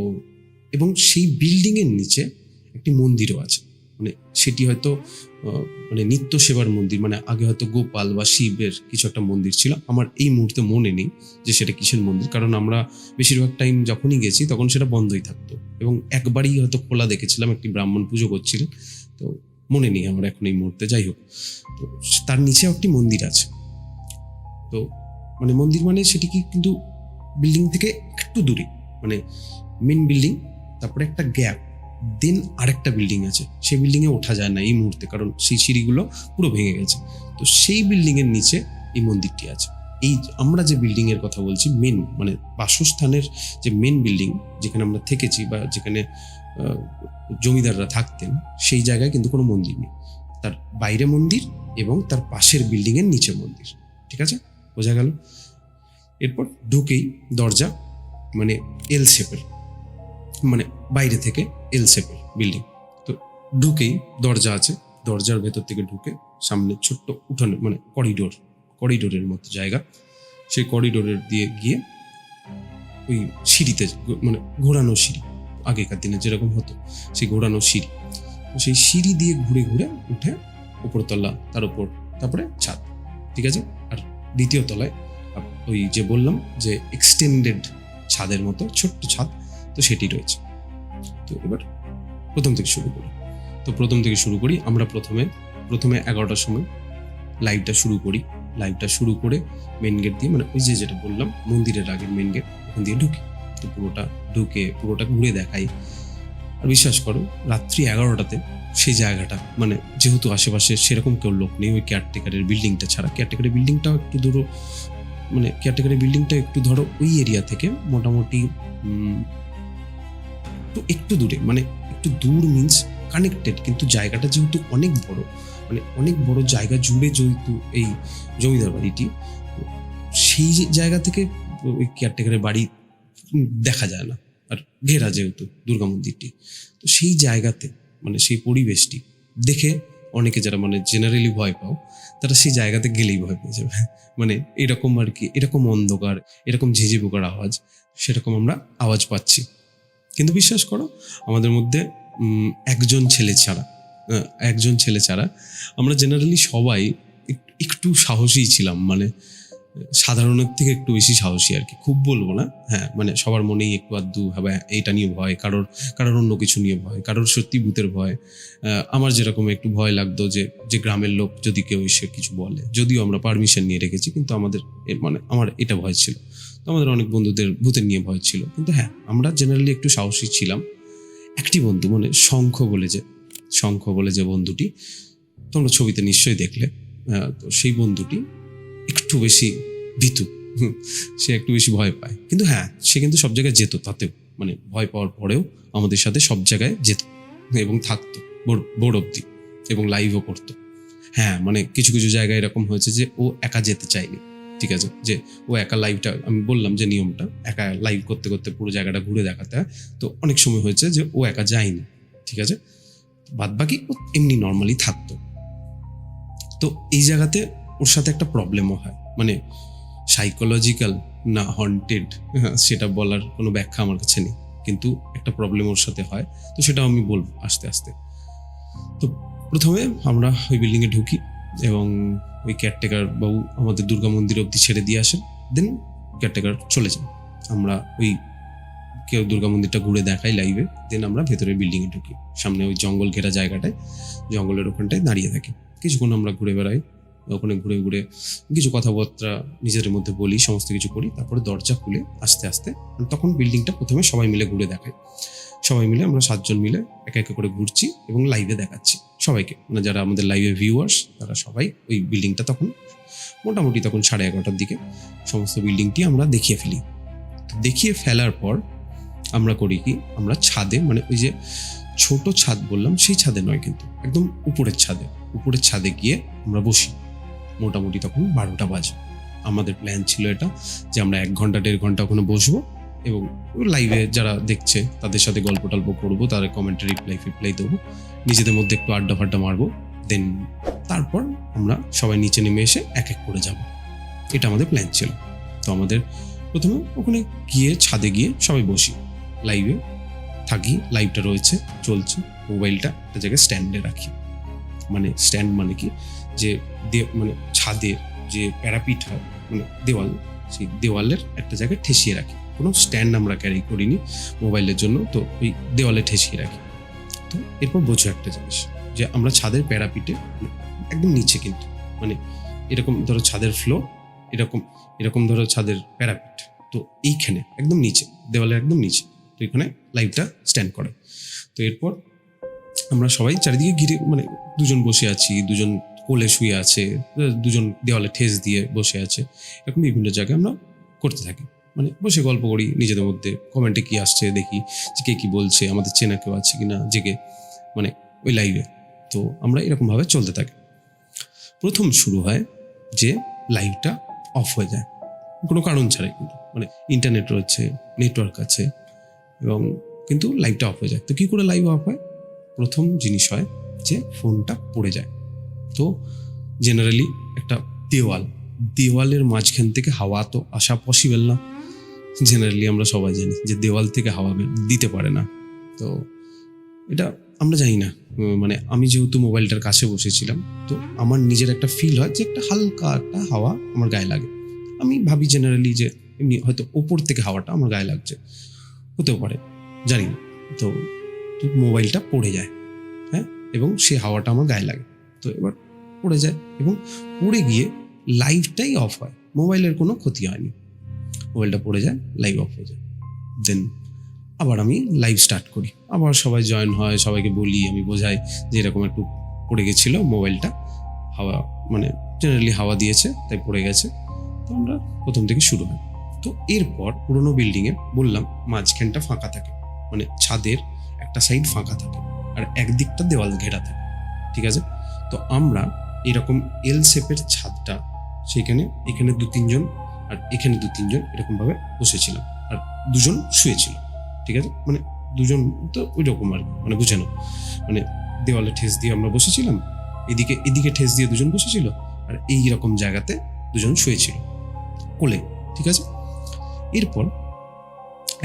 [SPEAKER 1] এবং সেই বিল্ডিংয়ের নিচে একটি মন্দিরও আছে, মানে সেটি হয়তো মানে নিত্য সেবার মন্দির, মানে আগে হয়তো গোপাল বা শিবের কিছু একটা মন্দির ছিল। আমার এই মুহূর্তে মনে নেই যে সেটা কিসের মন্দির, কারণ আমরা বেশিরভাগ টাইম যখনই গেছি তখন সেটা বন্ধই থাকতো, এবং একবারই হয়তো খোলা দেখেছিলাম, একটি ব্রাহ্মণ পুজো করছিলেন, তো মনে নেই আমার এখন এই মুহূর্তে। যাই হোক, তো তার নিচে একটি মন্দির আছে। তো মানে মন্দির মানে সেটি কি কিন্তু বিল্ডিং থেকে একটু দূরে, মানে মেন বিল্ডিং, তারপরে একটা গ্যাপ, দেন আরেকটা বিল্ডিং আছে। সেই বিল্ডিংয়ে ওঠা যায় না এই মুহূর্তে, কারণ সেই সিঁড়িগুলো পুরো ভেঙে গেছে। তো সেই বিল্ডিংয়ের নিচে এই মন্দিরটি আছে। এই আমরা যে বিল্ডিংয়ের কথা বলছি, মেন মানে বাসস্থানের যে মেন বিল্ডিং, যেখানে আমরা থেকেছি বা যেখানে জমিদাররা থাকতেন, সেই জায়গায় কিন্তু কোনো মন্দির নেই। তার বাইরে মন্দির এবং তার পাশের বিল্ডিংয়ের নিচে মন্দির। ঠিক আছে, বোঝা গেল? এরপর ঢুকেই দরজা মানে এল শেপের, মানে বাইরে থেকে এল শেপের বিল্ডিং। তো ঢুকেই দরজা আছে, দরজার ভেতর থেকে ঢুকে সামনে ছোট্ট উঠানে মানে করিডোরের মতো জায়গা। সেই করিডোরের দিয়ে গিয়ে ওই সিঁড়িতে, মানে ঘোরানো সিঁড়ি, আগেকার দিনে যেরকম হতো সেই ঘোরানো সিঁড়ি, তো সেই সিঁড়ি দিয়ে ঘুরে ঘুরে উঠে উপরতলা, তার উপর তারপরে ছাদ। ঠিক আছে, আর দ্বিতীয় তলায় ওই যে বললাম যে এক্সটেন্ডেড ছাদের মতো ছোট্ট ছাদ, তো সেটি রয়েছে। তো এবার প্রথম থেকে শুরু করি। আমরা প্রথমে 11টার সময় লাইভটা শুরু করে মেন গেট দিয়ে, মানে ওই যে যেটা বললাম মন্দিরের আগের মেন গেট, ওখান দিয়ে ঢুকি। তো পুরোটা ঘুরে দেখাই। আর বিশ্বাস করো, রাত্রি 11টাতে সেই জায়গাটা, মানে যেহেতু আশেপাশে সেরকম কেউ লোক নেই, ওই কেয়ারটেকারের বিল্ডিংটা ছাড়া, কেয়ারটেকারের বিল্ডিংটাও একটু দূর, মানে কেয়ারটেকারের বিল্ডিংটা একটু ধরো ওই এরিয়া থেকে মোটামুটি একটু দূরে, মানে একটু দূর মিন্স কানেক্টেড, কিন্তু জায়গাটা যেহেতু অনেক বড়, মানে অনেক বড় জায়গা জুড়ে যেহেতু এই জমিদার বাড়িটি, সেই জায়গা থেকে ওই কেয়ারটেকারের বাড়ি দেখা যায় না, আর ঘেরা যেহেতু দুর্গা মন্দিরটি, তো সেই জায়গাতে মানে সেই পরিবেশটি দেখে অনেকে যারা মানে জেনারেলি ভয় পাও, তারা সেই জায়গাতে গেলেই ভয় পেয়ে যাবে। মানে এরকম আর কি, এরকম অন্ধকার, এরকম ঝিঝি পোকার আওয়াজ, সেরকম আমরা আওয়াজ পাচ্ছি। কিন্তু বিশ্বাস করো, আমাদের মধ্যে একজন ছেলে ছাড়া আমরা জেনারেলি সবাই একটু সাহসী ছিলাম, মানে সাধারণের থেকে একটু বেশি সাহসী আর কি, খুব বলবো না, হ্যাঁ মানে সবার মনেই একটু আধটু হবে এইটা নিয়ে ভয়, কারোর অন্য কিছু নিয়ে ভয়, কারোর সত্যি ভূতের ভয়। আমার যেরকম একটু ভয় লাগতো যে গ্রামের লোক যদি কেউ এসে কিছু বলে, যদিও আমরা পারমিশন নিয়ে রেখেছি, কিন্তু আমাদের মানে আমার এটা ভয় ছিল। তো আমাদের অনেক বন্ধুদের ভূতের নিয়ে ভয় ছিল, কিন্তু হ্যাঁ আমরা জেনারেলি একটু সাহসী ছিলাম। একটি বন্ধু, মানে শঙ্খ বলে যে বন্ধুটি, তোমরা ছবিতে নিশ্চয়ই দেখলে, তো সেই বন্ধুটি একটু বেশি ভীতু, সে একটু বেশি ভয় পায়, কিন্তু হ্যাঁ সে কিন্তু সব জায়গায় যেত, তাতেও মানে ভয় পাওয়ার পরেও আমাদের সাথে সব জায়গায় যেত এবং থাকতো বোর্ড অব্দি, এবং লাইভও করতো। হ্যাঁ মানে কিছু জায়গায় এরকম হয়েছে যে ও একা যেতে চায়নি, ঠিক আছে, যে ও একা লাইভটা, আমি বললাম যে নিয়মটা একা লাইভ করতে করতে পুরো জায়গাটা ঘুরে দেখাতে হয়, তো অনেক সময় হয়েছে যে ও একা যায়নি, ঠিক আছে, বাদ বাকি ও এমনি নর্মালি থাকতো। তো এই জায়গাতে ওর সাথে একটা প্রবলেমও হয়, মানে সাইকোলজিক্যাল না হন্টেড সেটা বলার কোনো ব্যাখ্যা আমার কাছে নেই, কিন্তু একটা প্রবলেম ওর সাথে হয়, তো সেটাও আমি বলবো আস্তে আস্তে। তো প্রথমে আমরা ওই বিল্ডিংয়ে ঢুকি এবং ওই কেয়ারটেকার বাবু আমাদের দুর্গা মন্দির অবধি ছেড়ে দিয়ে আসেন, দেন কেয়ারটেকার চলে যান। আমরা ওই কেউ দুর্গা মন্দিরটা ঘুরে দেখাই লাইভে, দেন আমরা ভেতরে বিল্ডিংয়ে ঢুকি। সামনে ওই জঙ্গল ঘেরা জায়গাটায়, জঙ্গলের ওখানটায় দাঁড়িয়ে থাকি কিছুক্ষণ, আমরা ঘুরে বেড়াই, ওখানে ঘুরে কিছু কথাবার্তা নিজেদের মধ্যে বলি, সমস্ত কিছু করি, তারপরে দরজা খুলে আস্তে আস্তে, তখন বিল্ডিংটা প্রথমে সবাই মিলে ঘুরে দেখাই। সবাই মিলে আমরা 7 জন মিলে একে একে করে ঘুরছি এবং লাইভে দেখাচ্ছি সবাইকে, মানে যারা আমাদের লাইভে ভিউয়ার্স তারা সবাই ওই বিল্ডিংটা তখন মোটামুটি তখন 11:30টার দিকে সমস্ত বিল্ডিংটি আমরা দেখিয়ে ফেলি। তো দেখিয়ে ফেলার পর আমরা করি কি, আমরা ছাদে, মানে ওই যে ছোট ছাদ বললাম সেই ছাদে নয়, কিন্তু একদম উপরের ছাদে গিয়ে আমরা বসি। মোটামুটি তখন 12টা বাজে। আমাদের প্ল্যান ছিল এটা যে আমরা 1 ঘন্টা 1.5 ঘন্টা ওখানে বসবো এবং লাইভে যারা দেখছে তাদের সাথে গল্প টল্প করবো, তাদের কমেন্টে রিপ্লাই দেবো, নিজেদের মধ্যে একটু আড্ডা ফাড্ডা মারবো, দেন তারপর আমরা সবাই নিচে নেমে এসে এক এক করে যাব। এটা আমাদের প্ল্যান ছিল। তো আমাদের প্রথমে ওখানে গিয়ে ছাদে গিয়ে সবাই বসি, লাইভে থাকি, লাইভটা রয়েছে চলছে, মোবাইলটা একটা জায়গায় স্ট্যান্ডে রাখি। মানে স্ট্যান্ড মানে কি, যে মানে ছাদের যে প্যারাপিট হয়, মানে দেওয়াল, সেই দেওয়ালের একটা জায়গায় ঠেসিয়ে রাখি। কোনো স্ট্যান্ড আমরা ক্যারি করিনি মোবাইলের জন্য, তো ওই দেওয়ালে ঠেসিয়ে রাখি। তো এরপর বোঝো একটা জিনিস, যে আমরা ছাদের প্যারাপিটে একদম নিচে, কিন্তু মানে এরকম ধরো ছাদের ফ্লোর, এরকম ধরো ছাদের প্যারাপিট, তো এইখানে একদম নিচে, দেওয়ালের একদম নিচে, তো এখানে লাইভটা স্ট্যান্ড করে। তো এরপর আমরা সবাই চারিদিকে ঘিরে, মানে 2 জন বসে আছি, 2 জন কোলে শুয়ে আছে, 2 জন দেওয়ালে ঠেস দিয়ে বসে আছে, এরকম বিভিন্ন জায়গায় আমরা করতে থাকি। মানে বসে গল্প করি নিজেদের মধ্যে, কমেন্টে কি আসছে দেখি, যে কে কি বলছে, আমাদের চেনা কেউ আছে কিনা জেগে, মানে ওই লাইভে। তো আমরা এরকমভাবে চলতে থাকি। প্রথম শুরু হয় যে লাইভটা অফ হয়ে যায় কোনো কারণ ছাড়াই, কিন্তু মানে ইন্টারনেট রয়েছে, নেটওয়ার্ক আছে, এবং কিন্তু লাইভটা অফ হয়ে যায়। তো কী করে লাইভ অফ হয়? প্রথম জিনিস হয় যে ফোনটা পড়ে যায়। তো জেনারেলি একটা দেওয়ালের মাঝখান থেকে হাওয়া তো আসা পসিবল না, জেনারেলি আমরা সবাই জানি যে দেওয়াল থেকে হাওয়া দিতে পারে না। তো এটা আমরা জানি না, মানে আমি যেহেতু মোবাইলটার কাছে বসেছিলাম, তো আমার নিজের একটা ফিল হয় যে একটা হালকা একটা হাওয়া আমার গায়ে লাগে। আমি ভাবি জেনারেলি যে এমনি হয়তো ওপর থেকে হাওয়াটা আমার গায়ে লাগছে, হতেও পারে, জানি না। তো মোবাইলটা পড়ে যায়, হ্যাঁ, এবং সেই হাওয়াটা আমার গায়ে লাগে। তো এবার পড়ে যায় এবং পড়ে গিয়ে লাইভটাই অফ হয়, মোবাইলের কোনো ক্ষতি হয়নি। মোবাইলটা পড়ে যায়, লাইভ অফ হয়ে যায়। দেন আবার আমি লাইভ স্টার্ট করি, আবার সবাই জয়েন হয়, সবাইকে বলি, আমি বোঝাই যে এরকম একটু পড়ে গেছিলো মোবাইলটা, হাওয়া মানে জেনারেলি হাওয়া দিয়েছে তাই পড়ে গেছে। তো আমরা প্রথম থেকে শুরু হয়। তো এরপর পুরোনো বিল্ডিংয়ে বললাম মাঝখানটা ফাঁকা থাকে, মানে ছাদের একটা সাইড ফাঁকা থাকে আর একদিকটা দেওয়াল ঘেরা থাকে, ঠিক আছে? তো আমরা এরকম এল শেপের ছাদটা, সেখানে এখানে 2-3 জন আর এখানে 2-3 জন এরকমভাবে বসেছিলাম, আর 2 জন শুয়েছিল, ঠিক আছে? মানে 2 জন তো ওই রকম আর কি, মানে বুঝে নাও, মানে দেওয়ালে ঠেস দিয়ে আমরা বসেছিলাম, এদিকে ঠেস দিয়ে 2 জন বসেছিল, আর এইরকম জায়গাতে 2 জন শুয়েছিল কোলে, ঠিক আছে? এরপর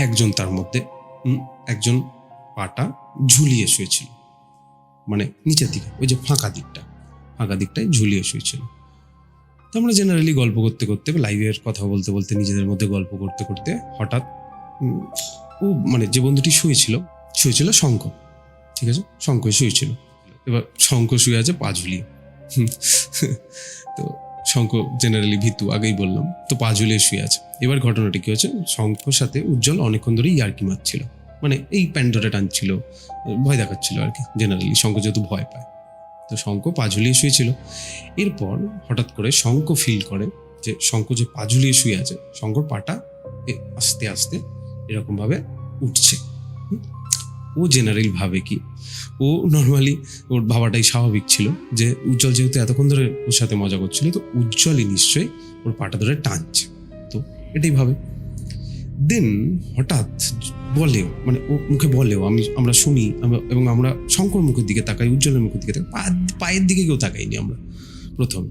[SPEAKER 1] একজন তার মধ্যে একজন পাটা ঝুলিয়ে শুয়েছিল, মানে নিচের দিকে, ওই যে ফাঁকা দিকটায় ঝুলিয়ে শুয়েছিল। তো আমরা জেনারেলি গল্প করতে করতে, লাইভের কথা বলতে বলতে, নিজেদের মধ্যে গল্প করতে করতে হঠাৎ ও, মানে যে বন্ধুটি শুয়েছিল শঙ্খ, ঠিক আছে? শঙ্খ শুয়েছিল। এবার শঙ্খ শুয়ে আছে পা ঝুলিয়ে। তো শঙ্খ জেনারেলি ভীতু, আগেই বললাম, তো পা ঝুলিয়ে শুয়ে আছে। এবার ঘটনাটি কি হচ্ছে, শঙ্খর সাথে উজ্জ্বল অনেকক্ষণ ধরেই ইয়ার্কি মারছিল, মানে এই প্যান্ট ধরে টানছিল, ভয় দেখাচ্ছিল আর কি। জেনারেলি শঙ্খ যেহেতু ভয় পায়, তো শঙ্খ পা ঝুলিয়ে শুয়েছিল। এরপর হঠাৎ করে শঙ্খ ফিল করে যে শঙ্খ যে পা ঝুলিয়ে শুয়ে আছে, শঙ্খর পাটা আস্তে আস্তে এরকমভাবে উঠছে। ও জেনারেলি ভাবে কি, ও নর্মালি ওর ভাবাটাই স্বাভাবিক ছিল যে উজ্জ্বল যেহেতু এতক্ষণ ধরে ওর সাথে মজা করছিল, তো উজ্জ্বলই নিশ্চয়ই ওর পাটা ধরে টানছে, তো এটাই ভাবে। দেন হঠাৎ বলেও, মানে ও মুখে বলেও, আমরা শুনি, এবং আমরা শঙ্কর মুখের দিকে তাকাই, উজ্জ্বলের মুখের দিকে তাকাই, পায়ের দিকে কেউ তাকাইনি আমরা প্রথম।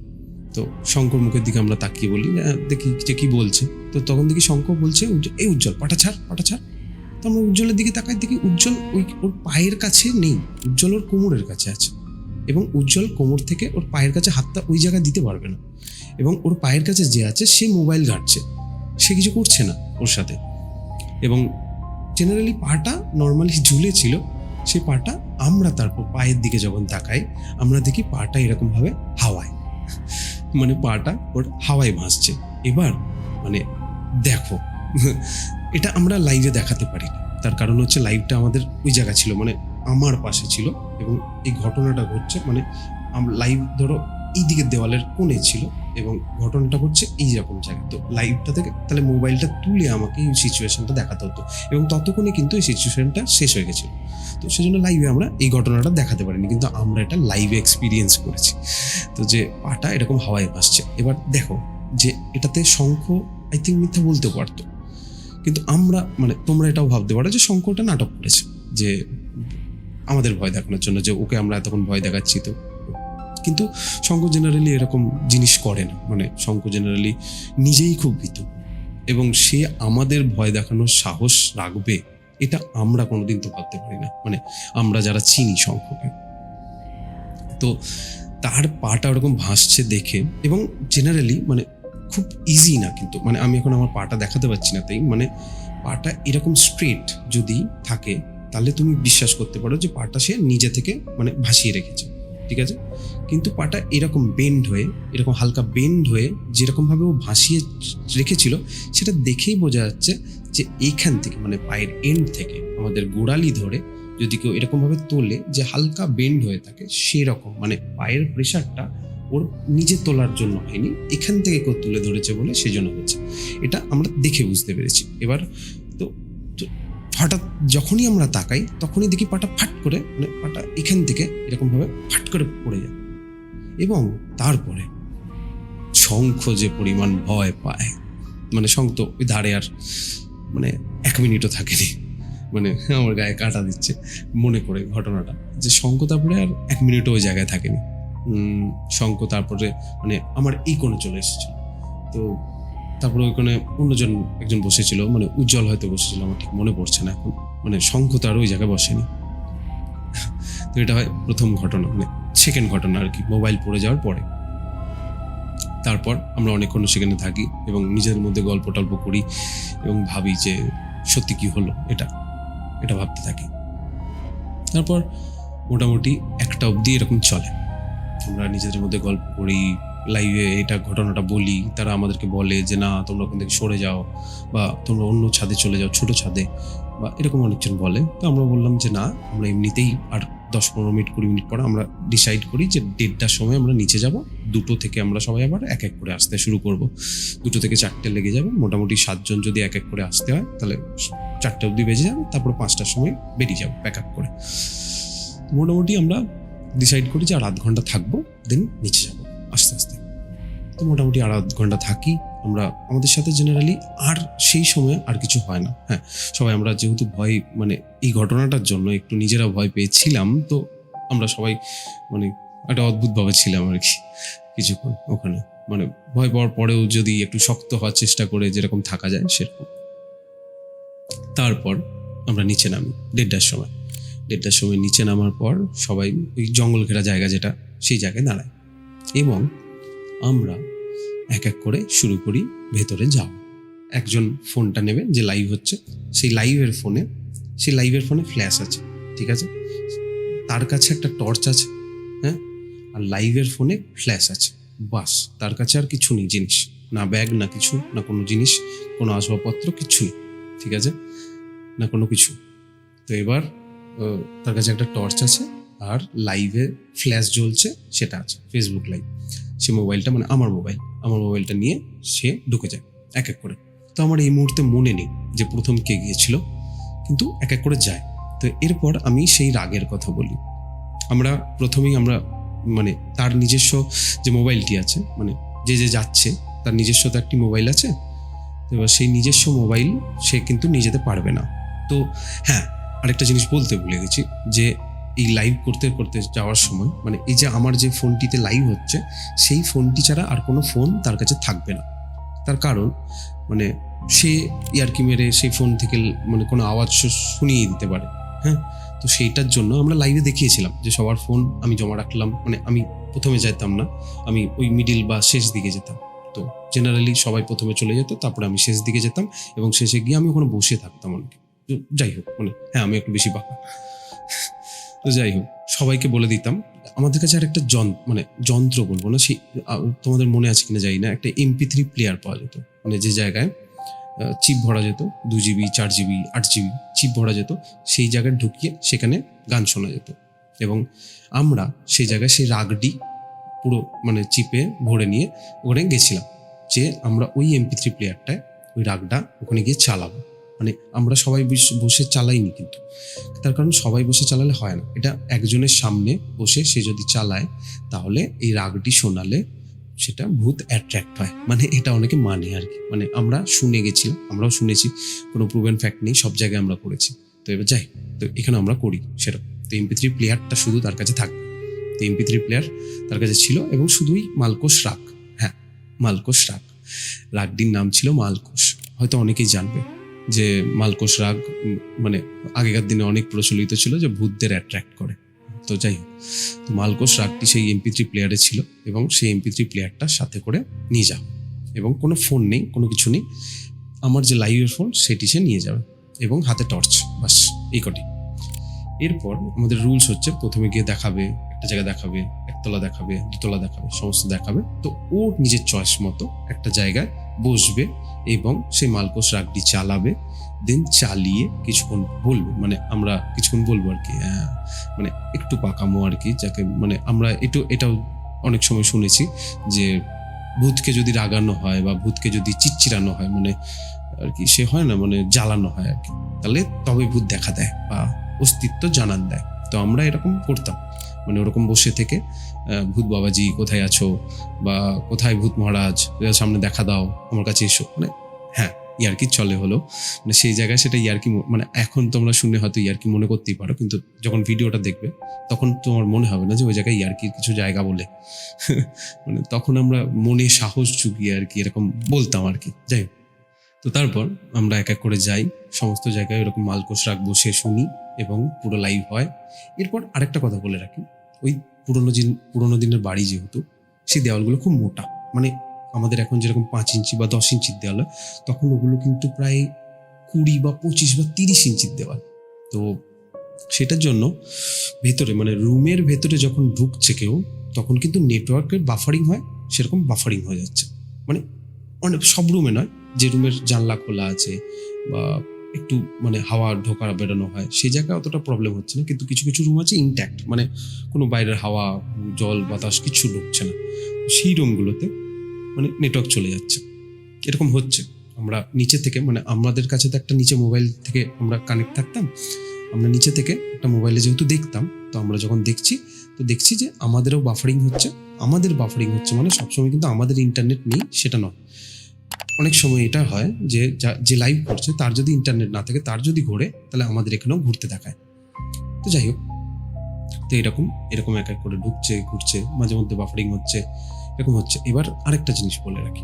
[SPEAKER 1] তো শঙ্কর মুখের দিকে আমরা তাকিয়ে বলি দেখি যে কি বলছে। তো তখন দেখি শঙ্কর বলছে, এই উজ্জ্বল পাটা ছাড়। তো আমরা উজ্জ্বলের দিকে তাকাই, দেখি উজ্জ্বল ওর পায়ের কাছে নেই, উজ্জ্বল ওর কোমরের কাছে আছে, এবং উজ্জ্বল কোমর থেকে ওর পায়ের কাছে হাতটা ওই জায়গায় দিতে পারবে না, এবং ওর পায়ের কাছে যে আছে সে মোবাইল ঘাঁটছে, সে কিছু করছে না ওর সাথে। এবং জেনারেলি পাটা নর্মালি ঝুলে ছিল, সেই পাটা আমরা তারপর পায়ের দিকে যখন তাকাই, আমরা দেখি পাটা এরকমভাবে হাওয়ায়, মানে পাটা ওর হাওয়ায় ভাসছে। এবার মানে দেখো, এটা আমরা লাইভে দেখাতে পারি, তার কারণ হচ্ছে লাইভটা আমাদের ওই জায়গা ছিল, মানে আমার পাশে ছিল, এবং এই ঘটনাটা ঘটছে মানে লাইভ ধরো এই দিকের দেওয়ালের কোণে ছিল, এবং ঘটনাটা ঘটছে এই রকম জায়গায়। তো লাইভটা থেকে তাহলে মোবাইলটা তুলে আমাকে এই সিচুয়েশনটা দেখাতে হতো, এবং ততক্ষণে কিন্তু এই সিচুয়েশনটা শেষ হয়ে গেছিল। তো সেজন্য লাইভে আমরা এই ঘটনাটা দেখাতে পারিনি, কিন্তু আমরা এটা লাইভে এক্সপিরিয়েন্স করেছি। তো যে পাটা এরকম হাওয়ায় ভাসছে, এবার দেখো যে এটাতে শঙ্খ আই থিঙ্ক মিথ্যা বলতে পারতো, কিন্তু আমরা মানে তোমরা এটাও ভাবতে পারো যে শঙ্করটা নাটক করেছে, যে আমাদের ভয় দেখানোর জন্য, যে ওকে আমরা এতক্ষণ ভয় দেখাচ্ছি। তো কিন্তু শঙ্কর জেনারেলি এরকম জিনিস করে না, মানে শঙ্কর জেনারেলি নিজেই খুব ভীতু, এবং সে আমাদের ভয় দেখানোর সাহস রাখবে এটা আমরা কোনোদিন তো ভাবতে পারি না, মানে আমরা যারা চিনি শঙ্করকে। তো তার পাটা ওরকম ভাসছে দেখে, এবং জেনারেলি মানে খুব ইজি না, কিন্তু মানে আমি এখন আমার পাটা দেখাতে পারছি না, তাই মানে পাটা এরকম স্ট্রেট যদি থাকে তাহলে তুমি বিশ্বাস করতে পারো যে পাটা সে নিজে থেকে মানে ভাসিয়ে রেখেছে, ঠিক আছে। কিন্তু পাটা এরকম বেন্ড হয়ে, এরকম হালকা বেন্ড হয়ে যেরকমভাবে ও ভাসিয়ে রেখেছিল, সেটা দেখেই বোঝা যাচ্ছে যে এইখান থেকে মানে পায়ের এন্ড থেকে আমাদের গোড়ালি ধরে যদি কেউ এরকমভাবে তোলে যে হালকা বেন্ড হয়ে থাকে, সেরকম মানে পায়ের প্রেশারটা ওর নিজে তোলার জন্য হয়নি, এখান থেকে কেউ তুলে ধরেছে বলে সেজন্য হয়েছে। এটা আমরা দেখে বুঝতে পেরেছি। এবার তো হঠাৎ যখনই আমরা তাকাই তখনই দেখি পাটা ফাট করে, মানে পাটা এখান থেকে এরকমভাবে ফাট করে পড়ে যায়, এবং তারপরে শঙ্খ যে পরিমাণ ভয় পায়, মানে শঙ্খ তো ওই ধারে আর মানে 1 মিনিটও থাকেনি, মানে আমার গায়ে কাঁটা দিচ্ছে মনে করে ঘটনাটা, যে শঙ্খ তারপরে আর 1 মিনিটও ওই জায়গায় থাকেনি। শঙ্খ তারপরে মানে আমার এই কোণে চলে এসেছিল। তো তারপরে ওইখানে একজন বসেছিল, মানে উজ্জ্বল হয়তো বসেছিল, আমার ঠিক মনে পড়ছে না এখন, মানে শঙ্খ তো আর ওই জায়গায় বসেনি। তো এটা হয় প্রথম ঘটনা, মানে সেকেন্ড ঘটনা আর কি, মোবাইল পড়ে যাওয়ার পরে। তারপর আমরা অনেকক্ষণ সেখানে থাকি এবং নিজেদের মধ্যে গল্প টল্প করি এবং ভাবি যে সত্যি কি হলো, এটা ভাবতে থাকি। তারপর মোটামুটি 1টা অবধি এরকম চলে, আমরা নিজেদের মধ্যে গল্প করি, লাইভে এটা ঘটনাটা বলি, তারা আমাদেরকে বলে যে না তোমরা ওখান থেকে সরে যাও, বা তোমরা অন্য ছাদে চলে যাও, ছোট ছাদে, বা এরকম অনেকজন বলে। তো আমরা বললাম যে না, আমরা এমনিতেই আর 10-15 মিনিট 20 মিনিট পর আমরা ডিসাইড করি যে 1:30টার সময় আমরা নিচে যাব, 2টো থেকে আমরা সবাই আবার এক এক করে আসতে শুরু করব। 2টো থেকে 4টে লেগে যাবে, মোটামুটি 7 জন যদি এক এক করে আসতে হয় তাহলে 4টে অবধি বেজে যাবে, তারপর 5টার সময় বেরিয়ে যাবো প্যাক আপ করে। মোটামুটি আমরা ডিসাইড করি যে আর 1/2 ঘন্টা থাকবো, দেন নিচে যাবো আস্তে আস্তে। তো মোটামুটি আর 1/2 ঘন্টা থাকি আমরা। আমাদের সাথে জেনারেলি আর সেই সময় আর কিছু হয় না। হ্যাঁ, সবাই আমরা যেহেতু ভয় মানে এই ঘটনাটার জন্য একটু নিজেরা ভয় পেয়েছিলাম, তো আমরা সবাই মানে একটা অদ্ভুতভাবে ছিলাম আর কি কিছুক্ষণ ওখানে, মানে ভয় পাওয়ার পরেও যদি একটু শক্ত হওয়ার চেষ্টা করে যেরকম থাকা যায় সেরকম। তারপর আমরা নিচে নামি 1:30টার সময়। 1:30টার সময় নিচে নামার পর সবাই ওই জঙ্গল ঘেরা জায়গা যেটা, সেই জায়গায় দাঁড়ায়, এবং আমরা এক এক করে শুরু করি ভেতরে যাও। একজন ফোনটা নেবে, যে লাইভ হচ্ছে সেই লাইভের ফোনে ফ্ল্যাশ আছে, ঠিক আছে, তার কাছে একটা টর্চ আছে, হ্যাঁ, আর লাইভের ফোনে ফ্ল্যাশ আছে, বাস। তার কাছে আর কিছু নেই জিনিস, না ব্যাগ, না কিছু, না কোনো জিনিস, কোনো আসবাবপত্র, কিচ্ছু নেই, ঠিক আছে, না কোনো কিছু। তো এবার তার কাছে একটা টর্চ আছে আর লাইভে ফ্ল্যাশ জ্বলছে, সেটা আছে ফেসবুক লাইভ। সে মোবাইলটা মানে আমার মোবাইলটা নিয়ে সে ঢুকে যায় এক এক করে। তো আমার এই মুহূর্তে মনে নেই যে প্রথম কে গিয়েছিল, কিন্তু এক এক করে যায়। তো এরপর আমি সেই রাগের কথা বলি। প্রথমেই আমরা মানে তার নিজস্ব যে মোবাইলটি আছে, মানে যে যাচ্ছে তার নিজস্ব তো একটি মোবাইল আছে, তো এবার সেই নিজস্ব মোবাইল সে কিন্তু নিয়ে যেতে পারবে না। তো হ্যাঁ, আরেকটা জিনিস বলতে ভুলে গেছি, যে এই লাইভ করতে করতে যাওয়ার সময় মানে এই যে আমার যে ফোনটিতে লাইভ হচ্ছে সেই ফোনটি ছাড়া আর কোনো ফোন তার কাছে থাকবে না। তার কারণ মানে সে ইয়ারকি মেরে সেই ফোন থেকে মানে কোনো আওয়াজ শুনিয়ে দিতে পারে। হ্যাঁ, তো সেইটার জন্য আমরা লাইভে দেখিয়েছিলাম যে সবার ফোন আমি জমা রাখলাম, মানে আমি প্রথমে যেতাম না, আমি ওই মিডিল বা শেষ দিকে যেতাম। তো জেনারেলি সবাই প্রথমে চলে যেত, তারপরে আমি শেষ দিকে যেতাম এবং শেষে গিয়ে আমি ওখানে বসে থাকতাম অনেক। যাই হোক, মানে হ্যাঁ আমি একটু বেশি পাকা। তো যাই হোক, সবাইকে বলে দিতাম। আমাদের কাছে আর একটা যন্ত্র বলবো না, সেই তোমাদের মনে আছে কিনা জানি না, একটা MP3 প্লেয়ার পাওয়া যেত, মানে যে জায়গায় চিপ ভরা যেত, 2 GB, 4 GB, 8 GB চিপ ভরা যেত, সেই জায়গায় ঢুকিয়ে সেখানে গান শোনা যেত। এবং আমরা সেই জায়গায় সেই রাগডি পুরো মানে চিপে ভরে নিয়ে ওখানে গেছিলাম, যে আমরা ওই MP3 প্লেয়ারটায় ওই রাগটা ওখানে গিয়ে চালাবো। মানে আমরা সবাই বসে চালাইনি, কিন্তু তার কারণ সবাই বসে চালালে হয় না, এটা একজনের সামনে বসে সে যদি চালায় তাহলে এই রাগটি শোনালে সেটা ভূত অ্যাট্রাক্ট হয়, মানে এটা অনেকে মানে আর কি। মানে আমরা শুনে গেছিলাম, আমরাও শুনেছি, কোনো প্রুভেন ফ্যাক্ট নেই, সব জায়গায় আমরা করেছি। তো এবার যাই, তো এখানে আমরা করি সেটা। তো MP3 প্লেয়ারটা শুধু তার কাছে থাকবে। তো MP3 প্লেয়ার তার কাছে ছিল, এবং শুধুই মালকোষ রাগ, হ্যাঁ মালকোষ রাগ, রাগটির নাম ছিল মালকোষ। হয়তো অনেকেই জানবে যে মালকোষ রাগ মানে আগেকার দিনে অনেক প্রচলিত ছিল যে ভূতদের অ্যাট্রাক্ট করে। তো যাই হোক, তো মালকোষ রাগটি সেই MP3 প্লেয়ারে ছিল, এবং সেই MP3 প্লেয়ারটা সাথে করে নিয়ে যাও, এবং কোনো ফোন নেই, কোনো কিছু নেই, আমার যে লাইভের ফোন সেটি সে নিয়ে যাবে, এবং হাতে টর্চ, বাস এই কটি। এরপর আমাদের রুলস হচ্ছে, প্রথমে গিয়ে দেখাবে, একটা জায়গা দেখাবে, একতলা দেখাবে, দুতলা দেখাবে, সমস্ত দেখাবে। তো ও নিজের চয়েস মতো একটা জায়গায় বসবে এবং সেই মালকোষ রাগটি চালাবে, দেন চালিয়ে কিছুক্ষণ বলবে, মানে আমরা কিছুক্ষণ বলবো আর কি, মানে একটু পাকামো আর কি, যাকে মানে আমরা এটাও অনেক সময় শুনেছি যে ভূতকে যদি রাগানো হয় বা ভূতকে যদি চিচ্চিরানো হয়, মানে আর কি সে হয় না, মানে জ্বালানো হয় আর কি, তাহলে তবে ভূত দেখা দেয় বা অস্তিত্ব জানান দেয়। তো আমরা এরকম করতাম, মানে ওরকম বসে থেকে ভূত বাবাজি কোথায় আছো, বা কোথায় ভূত মহারাজ, সামনে দেখা দাও, আমার কাছে এসো, মানে হ্যাঁ ইয়ার্কি চলে হলো, মানে সেই জায়গায় সেটা ইয়ার্কি, মানে এখন তোমরা শুনে হয়তো ইয়ার্কি মনে করতেই পারো, কিন্তু যখন ভিডিওটা দেখবে তখন তোমার মনে হবে না যে ওই জায়গায় ইয়ার্কির কিছু জায়গা বলে। মানে তখন আমরা মনে সাহস জুগিয়ে আর কি এরকম বলতাম আর কি। যাই হোক, তো তারপর আমরা এক এক করে যাই, সমস্ত জায়গায় এরকম মালকোষ রাগ বসে শুনি এবং পুরো লাইভ হয়। এরপর আরেকটা কথা বলে রাখি, ওই পুরোনো দিনের বাড়ি যেহেতু, সেই দেওয়ালগুলো খুব মোটা, মানে আমাদের এখন যেরকম 5 ইঞ্চি বা 10 ইঞ্চির দেওয়াল হয়, তখন ওগুলো কিন্তু প্রায় 20 বা 25 বা 30 ইঞ্চির দেওয়াল। তো সেটার জন্য ভেতরে মানে রুমের ভেতরে যখন ঢুকছে কেউ, তখন কিন্তু নেটওয়ার্কের বাফারিং হয়, সেরকম বাফারিং হয়ে যাচ্ছে। মানে অনেক সব রুমে নয়, যে রুমের জানলা খোলা আছে বা একটু মানে হাওয়া ঢোকা বেরোনো হয় সেই জায়গায় অতটা প্রবলেম হচ্ছে না, কিন্তু কিছু কিছু রুম আছে ইনট্যাক্ট, মানে কোনো বাইরের হাওয়া জল বাতাস কিছু ঢুকছে না, সেই রুমগুলোতে মানে নেটওয়ার্ক চলে যাচ্ছে, এরকম হচ্ছে। আমরা নিচে থেকে, মানে আমাদের কাছে তো একটা নিচে মোবাইল থেকে আমরা কানেক্ট থাকতাম, আমরা নিচে থেকে একটা মোবাইলে যেহেতু দেখতাম, তো আমরা যখন দেখছি যে আমাদেরও বাফারিং হচ্ছে। আমাদের বাফারিং হচ্ছে মানে সবসময় কিন্তু আমাদের ইন্টারনেট নেই সেটা নয়, অনেক সময় এটা হয় যে লাইভ করছে তার যদি ইন্টারনেট না থাকে, তার যদি ঘোরে, তাহলে আমাদের এখানেও ঘুরতে দেখায়। তো যাই হোক, তো এরকম এক এক করে ঢুকছে ঘুরছে, মাঝে মধ্যে বাফারিং হচ্ছে, এরকম হচ্ছে। এবার আরেকটা জিনিস বলে রাখি,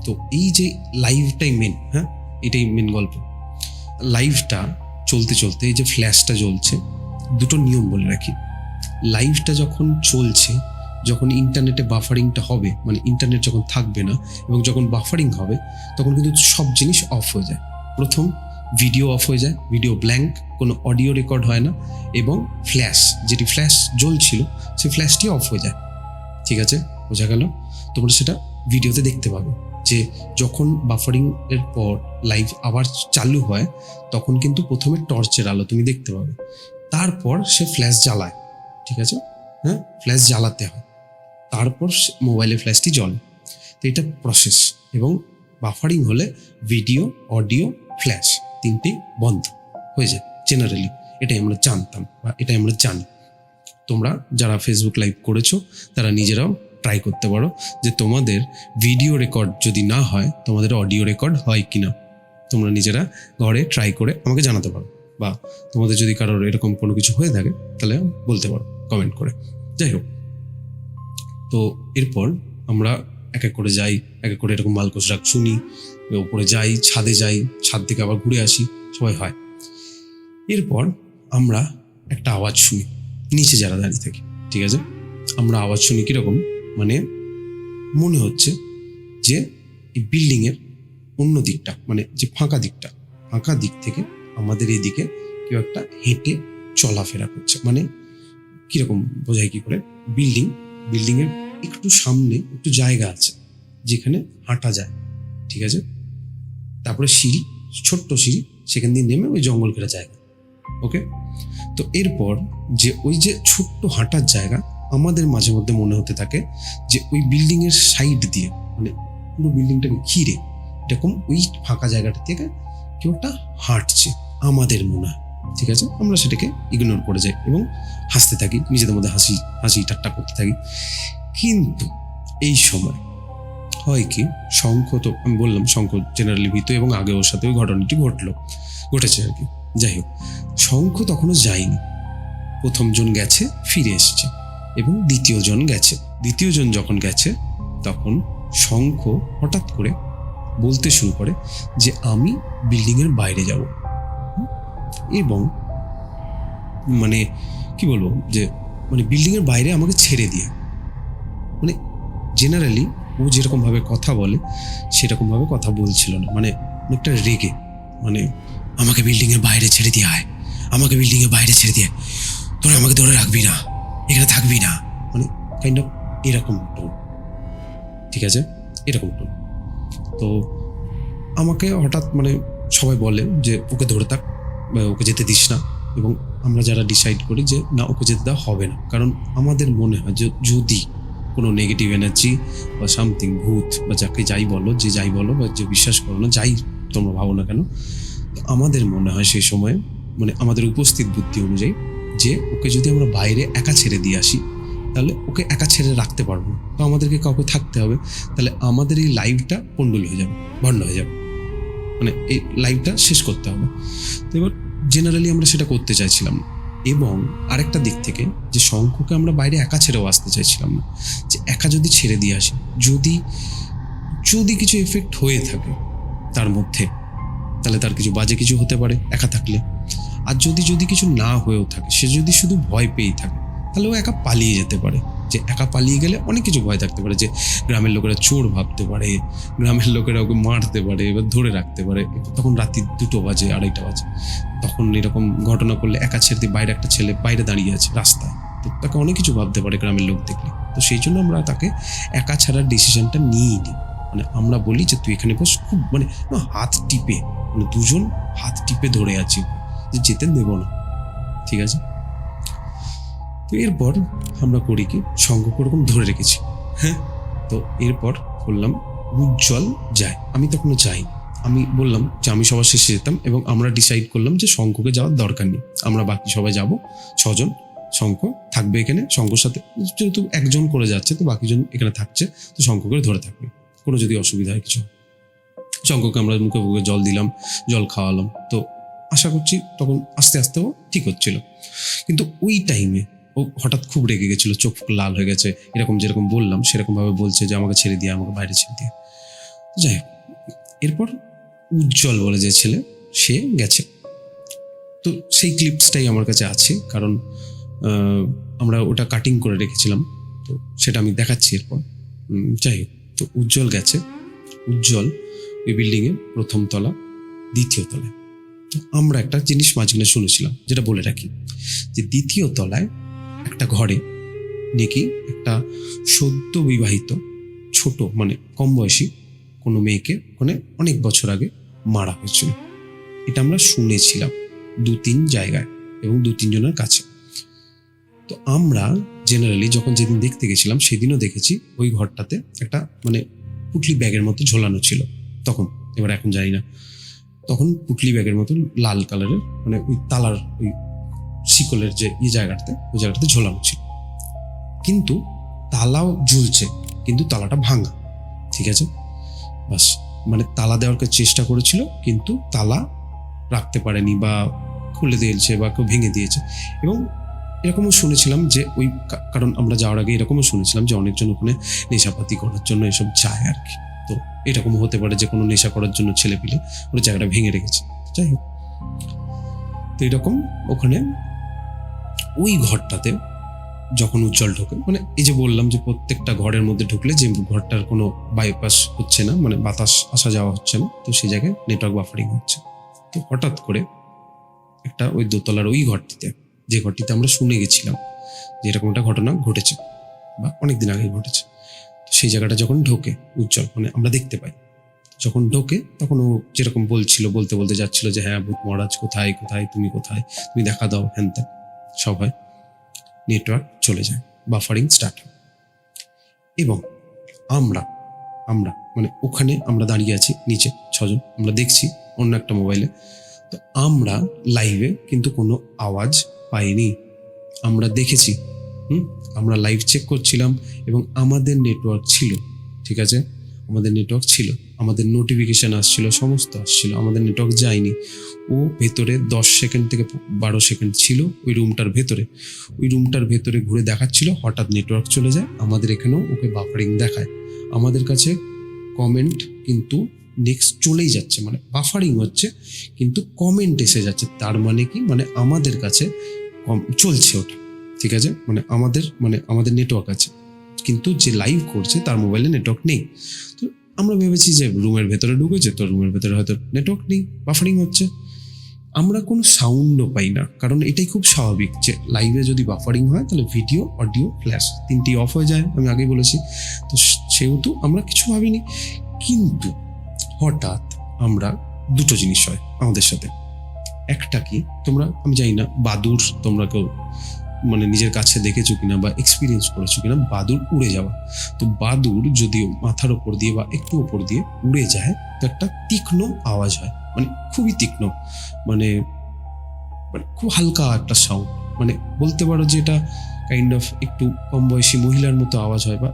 [SPEAKER 1] তো এই যে লাইভটাই মেন, হ্যাঁ এটাই মেন গল্প। লাইভটা চলতে চলতে এই যে ফ্ল্যাশটা জ্বলছে, দুটো নিয়ম বলে রাখি। লাইভটা যখন চলছে, যখন ইন্টারনেটে বাফারিংটা হবে, মানে ইন্টারনেট যখন থাকবে না এবং যখন বাফারিং হবে, তখন কিন্তু সব জিনিস অফ হয়ে যায়। প্রথম ভিডিও অফ হয়ে যায়, ভিডিও ব্ল্যাঙ্ক, কোনো অডিও রেকর্ড হয় না, এবং যেটি ফ্ল্যাশ জ্বলছিল সেই ফ্ল্যাশটি অফ হয়ে যায়। ঠিক আছে, বোঝা গেল? তোমরা সেটা ভিডিওতে দেখতে পাবে যে যখন বাফারিং এর পর লাইভ আবার চালু হয়, তখন কিন্তু প্রথমে টর্চের আলো তুমি দেখতে পাবে, তারপর সে ফ্ল্যাশ জ্বালায়। ঠিক আছে, হ্যাঁ ফ্ল্যাশ জ্বালাতে হয়, তারপর মোবাইলে ফ্ল্যাশটি জ্বলে। তো এটা প্রসেস। এবং বাফারিং হলে ভিডিও, অডিও, ফ্ল্যাশ তিনটি বন্ধ হয়ে যায় জেনারেলি, এটাই আমরা জানতাম বা এটাই আমরা জানি। তোমরা যারা ফেসবুক লাইভ করেছো তারা নিজেরাও ট্রাই করতে পারো যে তোমাদের ভিডিও রেকর্ড যদি না হয়, তোমাদের অডিও রেকর্ড হয় কিনা, তোমরা নিজেরা ঘরে ট্রাই করে আমাকে জানাতে পারো, বা তোমাদের যদি কারোর এরকম কোনো কিছু হয়ে থাকে তাহলে বলতে পারো কমেন্ট করে। যাই হোক, তো এরপর আমরা এক এক করে যাই, এক এক করে এরকম মালকোষ রাগ শুনি, উপরে যাই, ছাদে যাই, ছাদ থেকে আবার ঘুরে আসি, সবাই হয়। এরপর আমরা একটা আওয়াজ শুনি নিচে যারা দাঁড়িয়ে থাকি। ঠিক আছে, আমরা আওয়াজ শুনি কিরকম, মানে মনে হচ্ছে যে এই বিল্ডিং এর অন্য দিকটা, মানে যে ফাঁকা দিক থেকে আমাদের এইদিকে কেউ একটা হেঁটে চলাফেরা করছে। মানে কিরকম বোঝাই কি করে, বিল্ডিং এর একটু সামনে একটু জায়গা আছে যেখানে হাঁটা যায়। ঠিক আছে, তারপরে সিঁড়ি, ছোট্ট সিঁড়ি, সেখান দিয়ে নেমে ওই জঙ্গল ঘেরা জায়গা। ওকে, তো এরপর যে ওই যে ছোট্ট হাঁটার জায়গা, আমাদের মাঝে মধ্যে মনে হতে থাকে যে ওই বিল্ডিং এর সাইড দিয়ে, মানে পুরো বিল্ডিংটাকে ঘিরে এরকম ওই ফাঁকা জায়গাটা থেকে কেউ একটা হাঁটছে, আমাদের মনে হয়। ঠিক আছে, আমরা সেটাকে ইগনোর করে যাই এবং হাসতে থাকি, নিজেদের মধ্যে হাসি হাসি ঠাট্টা করতে থাকি। কিন্তু এই সময় হয় কি, শঙ্খ তো আমি বললাম শঙ্খ জেনারেলি ভীত, এবং আগে ওর সাথে ওই ঘটনাটি ঘটেছে আর কি। যাই হোক, শঙ্খ তখনও যায়নি। প্রথম জন গেছে, ফিরে এসছে, এবং দ্বিতীয় জন গেছে। দ্বিতীয় জন যখন গেছে তখন শঙ্খ হঠাৎ করে বলতে শুরু করে যে আমি বিল্ডিং এর বাইরে যাব, এবং মানে কি বলবো, যে মানে বিল্ডিং এর বাইরে আমাকে ছেড়ে দিয়ে, মানে জেনারেলি ও যেরকম ভাবে কথা বলে সেরকম ভাবে কথা বলছিল না, মানে অনেকটা রেগে, মানে আমাকে বিল্ডিং এর বাইরে ছেড়ে দিয়ে আয়, আমাকে বিল্ডিং এর বাইরে ছেড়ে দিয়ে, তোরা আমাকে ধরে রাখবি না, এখানে থাকবি না, মানে কাইন্ড অফ এরকম টোন। ঠিক আছে, এরকম টোন। তো আমাকে হঠাৎ মানে সবাই বলে যে ওকে ধরে থাক, ওকে যেতে দিস না, এবং আমরা যারা ডিসাইড করি যে না, ওকে যেতে দেওয়া হবে না, কারণ আমাদের মনে হয় যে যদি কোনো নেগেটিভ এনার্জি বা সামথিং, ভূত বা যাকে যাই বলো, যে যাই বলো বা যে বিশ্বাস করো না, যাই তোমরা ভাবো না কেন, তো আমাদের মনে হয় সেই সময়, মানে আমাদের উপস্থিত বুদ্ধি অনুযায়ী, যে ওকে যদি আমরা বাইরে একা ছেড়ে দিয়ে আসি তাহলে ওকে একা ছেড়ে রাখতে পারবো না, তো আমাদেরকে কাউকে থাকতে হবে, তাহলে আমাদের এই লাইফটা পন্ডুল হয়ে যাবে, ভণ্ড হয়ে যাবে, মানে এই লাইফটা শেষ করতে হবে। তো এবার জেনারেলি আমরা সেটা করতে চাইছিলাম না। এবং আরেকটা দিক থেকে, যে শঙ্খকে আমরা বাইরে একা ছেড়েও আসতে চাইছিলাম না, যে একা যদি ছেড়ে দিয়ে আসি, যদি যদি কিছু এফেক্ট হয়ে থাকে তার মধ্যে, তাহলে তার কিছু বাজে কিছু হতে পারে একা থাকলে। আর যদি যদি কিছু না হয়েও থাকে, সে যদি শুধু ভয় পেয়েই থাকে, তাহলে ও একা পালিয়ে যেতে পারে। যে একা পালিয়ে গেলে অনেক কিছু ভয় থাকতে পারে, যে গ্রামের লোকেরা চোর ভাবতে পারে, গ্রামের লোকেরা ওকে মারতে পারে, এবার ধরে রাখতে পারে, তখন রাত্রি 2টো বাজে, 2:30 বাজে, তখন এরকম ঘটনা করলে একা ছেড়ে দিয়ে বাইরে একটা ছেলে বাইরে দাঁড়িয়ে আছে রাস্তায়, তো তাকে অনেক কিছু ভাবতে পারে গ্রামের লোক দেখলে। তো সেই জন্য আমরা তাকে একা ছাড়ার ডিসিশনটা নিয়ে নিই। মানে আমরা বলি যে তুই এখানে বস, খুব মানে হাত টিপে, মানে দুজন হাত টিপে ধরে আছি যে যেতে দেবো না। ঠিক আছে, তো এরপর আমরা করি কি, শঙ্খকে ওরকম ধরে রেখেছি। হ্যাঁ, তো এরপর বললাম উজ্জ্বল যায়, আমি তখনও যাই। আমি বললাম যে আমি সবার শেষে যেতাম, এবং আমরা ডিসাইড করলাম যে শঙ্খকে যাওয়ার দরকার নেই, আমরা বাকি সবাই যাব 6 জন। শঙ্খ থাকবে এখানে, শঙ্খর সাথে যেহেতু একজন করে যাচ্ছে, তো বাকিজন এখানে থাকছে, তো শঙ্খকে ধরে থাকবে, কোনো যদি অসুবিধা হয় কিছু। শঙ্খকে আমরা মুখে মুখে জল দিলাম, জল খাওয়ালাম, তো আশা করছি তখন আস্তে আস্তে ও ঠিক হচ্ছিল। কিন্তু ওই টাইমে ও হঠাৎ খুব রেগে গেছিল, চোখ লাল হয়ে গেছে, এরকম যেরকম বললাম সেরকম ভাবে বলছে যে আমাকে ছেড়ে দিয়ে, আমাকে বাইরে ছেড়ে দিয়ে। যাই হোক, এরপর উজ্জ্বল বলে যে ছেলে, সে গেছে। তো সেই ক্লিপসটাই আমার কাছে আছে, কারণ আমরা ওটা কাটিং করে রেখেছিলাম, তো সেটা আমি দেখাচ্ছি এরপর। যাই হোক, তো উজ্জ্বল গেছে। উজ্জ্বল ওই বিল্ডিংয়ে 1ম তলা, 2য় তলায়। তো আমরা একটা জিনিস মাঝখানে শুনেছিলাম, যেটা বলে রাখি, যে 2য় তলায় একটা ঘরে নাকি একটা সদ্য বিবাহিত ছোট, মানে কম বয়সী কোনো মেয়েকে ওখানে অনেক বছর আগে মারা হয়েছিল। এটা আমরা শুনেছিলাম 2-3 জায়গায় এবং 2-3 জনের কাছে। তো আমরা জেনারেলি যখন যেদিন দেখতে গেছিলাম, সেদিনও দেখেছি ওই ঘরটাতে একটা মানে পুটলি ব্যাগের মতো ঝোলানো ছিল তখন, এবার এখন জানি না, তখন পুটলি ব্যাগের মতো লাল কালারের, মানে ওই তালার ওই শিকলের যে জায়গাটাতে, ওই জায়গাটাতে ঝোলানো ছিল, কিন্তু তালাও ঝুলছে, কিন্তু তালাটা ভাঙা। ঠিক আছে, বাস, মানে তালা দেওয়ার চেষ্টা করেছিল, কিন্তু তালা রাখতে পারেনি, বা খুলে দিয়েছে, বা কেউ ভেঙে দিয়েছে। এবং এরকমও শুনেছিলাম যে ওই, কারণ আমরা যাওয়ার আগে এরকমও শুনেছিলাম যে অনেকজন ওখানে নেশাপাতি করার জন্য এসব যায় আর কি। তো এরকমও হতে পারে যে কোনো নেশা করার জন্য ছেলে পিলে ওই জায়গাটা ভেঙে রেখেছে। যাই হোক, তো এরকম ওখানে ওই ঘরটাতে যখন উজ্জ্বল ঢোকে, মানে এই যে বললাম যে প্রত্যেকটা ঘরের মধ্যে ঢুকলে যে ঘরটার কোনো বাইপাস হচ্ছে না, মানে বাতাস আসা যাওয়া হচ্ছে না, তো সেই জায়গায় নেটওয়ার্ক বাফারিং হচ্ছে। তো হঠাৎ করে একটা ওই 2তলার ওই ঘরটিতে, যে ঘরটিতে আমরা শুনে গেছিলাম যে এরকম একটা ঘটনা ঘটেছে বা অনেকদিন আগে ঘটেছে, সেই জায়গাটা যখন ঢোকে উজ্জ্বল, মানে আমরা দেখতে পাই, যখন ঢোকে তখন ও যেরকম বলতে বলতে যাচ্ছিল যে হ্যাঁ ভূত মহারাজ কোথায় কোথায়, তুমি কোথায়, তুমি দেখা দাও, হ্যান ত্যান সব হয়। নেটওয়ার্ক চলে যায়, বাফারিং স্টার্ট হয়, এবং আমরা আমরা মানে ওখানে আমরা দাঁড়িয়ে আছি নিচে 6 জন, আমরা দেখছি অন্য একটা মোবাইলে। তো আমরা লাইভে কিন্তু কোনো আওয়াজ পাইনি, আমরা দেখেছি। আমরা লাইভ চেক করছিলাম এবং আমাদের নেটওয়ার্ক ছিল, ঠিক আছে, আমাদের নেটওয়ার্ক ছিল, আমাদের নোটিফিকেশান আসছিল, সমস্ত আসছিল, আমাদের নেটওয়ার্ক যায়নি। ও ভেতরে 10 সেকেন্ড থেকে 12 সেকেন্ড ছিল ওই রুমটার ভেতরে, ওই রুমটার ভেতরে ঘুরে দেখাচ্ছিল, হঠাৎ নেটওয়ার্ক চলে যায়। আমাদের এখানেও ওকে বাফারিং দেখায়, আমাদের কাছে কমেন্ট কিন্তু নেক্সট চলেই যাচ্ছে, মানে বাফারিং হচ্ছে কিন্তু কমেন্ট এসে যাচ্ছে। তার মানে কি, মানে আমাদের কাছে চলছে ওটা, ঠিক আছে, মানে আমাদের নেটওয়ার্ক আছে, কিন্তু যে লাইভ করছে তার মোবাইলে নেটওয়ার্ক নেই। তো আমরা ভেবেছি যে রুমের ভেতরে ঢুকেছে, তো রুমের ভেতরে হয়তো নেটওয়ার্ক নেই, বাফারিং হচ্ছে। আমরা কোনো সাউন্ডও পাই না, কারণ এটাই খুব স্বাভাবিক যে লাইভে যদি বাফারিং হয় তাহলে ভিডিও, অডিও, ফ্ল্যাশ তিনটি অফ হয়ে যায়, আমি আগেই বলেছি। তো সেহেতু আমরা কিছু ভাবিনি, কিন্তু হঠাৎ আমরা দুটো জিনিস হয় আমাদের সাথে। একটা কি, আমি জানি না বাদুড় তোমরা কেউ মানে নিজের কাছে দেখেছো কিনা বা এক্সপিরিয়েন্স করেছো কিনা, বাদুড় উড়ে যাওয়া। তো বাদুড় যদিও মাথার ওপর দিয়ে বা একটু ওপর দিয়ে উড়ে যায়, তো একটা তীক্ষ্ণ আওয়াজ হয়, মানে খুবই তীক্ষ্ণ, মানে খুব হালকা একটা সাউন্ড, মানে বলতে পারো যে এটা কাইন্ড অফ একটু কম বয়সী মহিলার মতো আওয়াজ হয়, বা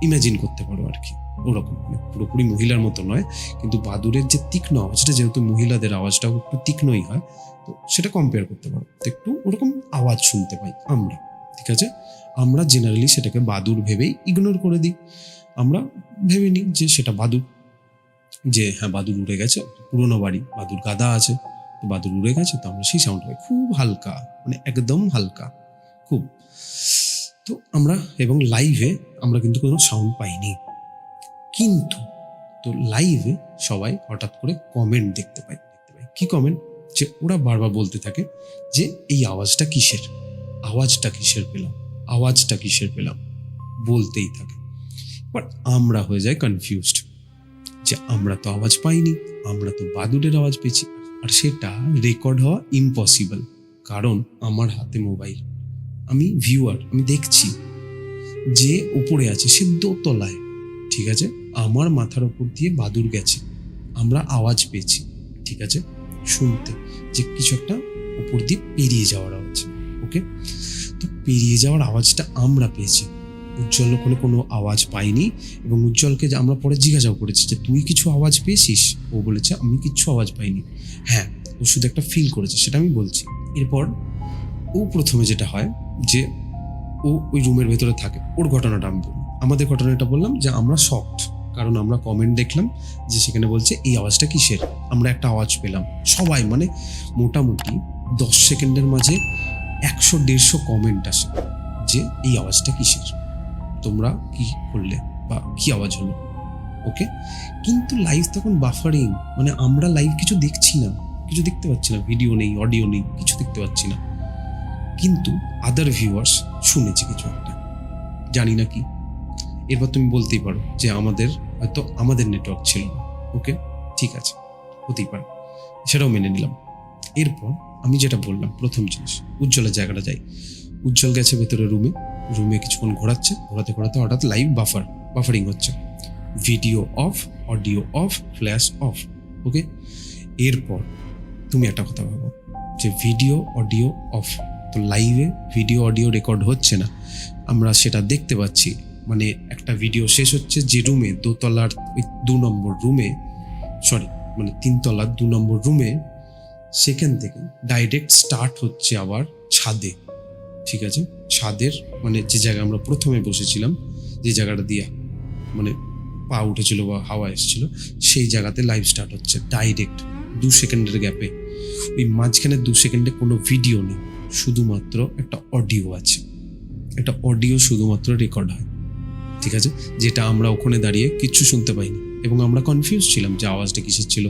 [SPEAKER 1] ইমাজিন করতে পারো আর কি ওরকম, মানে পুরোপুরি মহিলার মতো নয়, কিন্তু বাদুড়ের যে তীক্ষ্ণ আওয়াজটা, যেহেতু মহিলাদের আওয়াজটাও একটু তীক্ষ্ণই হয়, তো সেটা কম্পেয়ার করতে পারো, তো একটু ওরকম আওয়াজ শুনতে পাই আমরা, ঠিক আছে। আমরা জেনারেলি সেটাকে বাদুড় ভেবেই ইগনোর করে দিই, আমরা ভেবে নিই যে সেটা বাদুড়, যে হ্যাঁ বাদুড় উড়ে গেছে, পুরোনো বাড়ি, বাদুড় গাদা আছে, তো বাদুড় উড়ে গেছে, তো আমরা সেই সাউন্ড পাই খুব হালকা, মানে একদম হালকা খুব। তো আমরা এবং লাইভে আমরা কিন্তু কোনো সাউন্ড পাইনি, কিন্তু তো লাইভে সবাই হঠাৎ করে কমেন্ট দেখতে পাই। কি কমেন্ট? যে ওরা বারবার বলতে থাকে যে এই আওয়াজটা কিসের, আওয়াজটা কিসের পেলাম, আওয়াজটা কিসের পেলাম, বলতেই থাকে। বাট আমরা হয়ে যাই কনফিউজড যে আমরা তো আওয়াজ পাইনি, আমরা তো বাদুড়ের আওয়াজ পেয়েছি, আর সেটা রেকর্ড হওয়া ইম্পসিবল, কারণ আমার হাতে মোবাইল, আমি ভিউয়ার, আমি দেখছি যে উপরে আছে সে দোতলায়, ঠিক আছে, আমার মাথার ওপর দিয়ে বাদুড় গেছে, আমরা আওয়াজ পেয়েছি, ঠিক আছে, শুনতে যে কিছু একটা উপর দিয়ে পেরিয়ে যাওয়ার আওয়াজ, ওকে। তো পেরিয়ে যাওয়ার আওয়াজটা আমরা পেয়েছি, উজ্জ্বল কোনো আওয়াজ পাইনি। এবং উজ্জ্বলকে আমরা পরে জিজ্ঞাসাও করেছি যে তুই কিছু আওয়াজ পেয়েছিস, ও বলেছে আমি কিচ্ছু আওয়াজ পাইনি। হ্যাঁ, ও শুধু একটা ফিল করেছে, সেটা আমি বলছি। এরপর ও প্রথমে যেটা হয় যে ও ওই রুমের ভেতরে থাকে, ওর ঘটনাটা আমি বললাম, আমাদের ঘটনাটা বললাম যে আমরা শকড, কারণ আমরা কমেন্ট দেখলাম যে সেখানে বলছে এই আওয়াজটা কিসের, আমরা একটা আওয়াজ পেলাম, সবাই মানে মোটামুটি 10 সেকেন্ডের মাঝে 100-150 কমেন্ট আসে যে এই আওয়াজটা কিসের, তোমরা কি করলে বা কি আওয়াজ হলো, ওকে। কিন্তু লাইভ তখন বাফারিং, মানে আমরা লাইভ কিছু দেখছি না, কিছু দেখতে পাচ্ছি না, ভিডিও নেই, অডিও নেই, কিছু দেখতে পাচ্ছি না, কিন্তু আদার ভিউয়ার্স শুনেছে কিছু একটা, জানি না কি। এরপর তুমি বলতেই পারো যে হয়তো আমাদের নেটওয়ার্ক ছিল না, ওকে, ঠিক আছে, হতেই পারে, সেটাও মেনে নিলাম। এরপর আমি যেটা বললাম প্রথম জিনিস, উজ্জ্বলের জায়গাটা যাই। উজ্জ্বল গেছে ভেতরে রুমে কিছুক্ষণ ঘোরাতে হঠাৎ লাইভ বাফারিং হচ্ছে, video off, audio off, flash off, okay. এরপর তুমি একটা কথা ভাবো যে ভিডিও অডিও অফ, তো লাইভে ভিডিও অডিও রেকর্ড হচ্ছে না, আমরা সেটা দেখতে পাচ্ছি, মানে একটা ভিডিও শেষ হচ্ছে যে রুমে, দোতলার ওই 2 নম্বর রুমে, মানে 3 তলার 2 নম্বর রুমে, সেখান থেকে ডাইরেক্ট স্টার্ট হচ্ছে আবার ছাদে, ঠিক আছে, ছাদের মানে যে জায়গায় আমরা প্রথমে বসেছিলাম, যে জায়গাটা দিয়ে মানে পা উঠেছিল বা হাওয়া এসেছিল, সেই জায়গাতে লাইভ স্টার্ট হচ্ছে ডাইরেক্ট 2 সেকেন্ডের গ্যাপে। ওই মাঝখানে 2 সেকেন্ডে কোনো ভিডিও নেই, শুধুমাত্র একটা অডিও আছে, একটা অডিও শুধুমাত্র রেকর্ড হয়, ঠিক আছে, যেটা আমরা ওখানে দাঁড়িয়ে কিচ্ছু শুনতে পাইনি এবং আমরা কনফিউজ ছিলাম যে আওয়াজটা কিসের ছিল।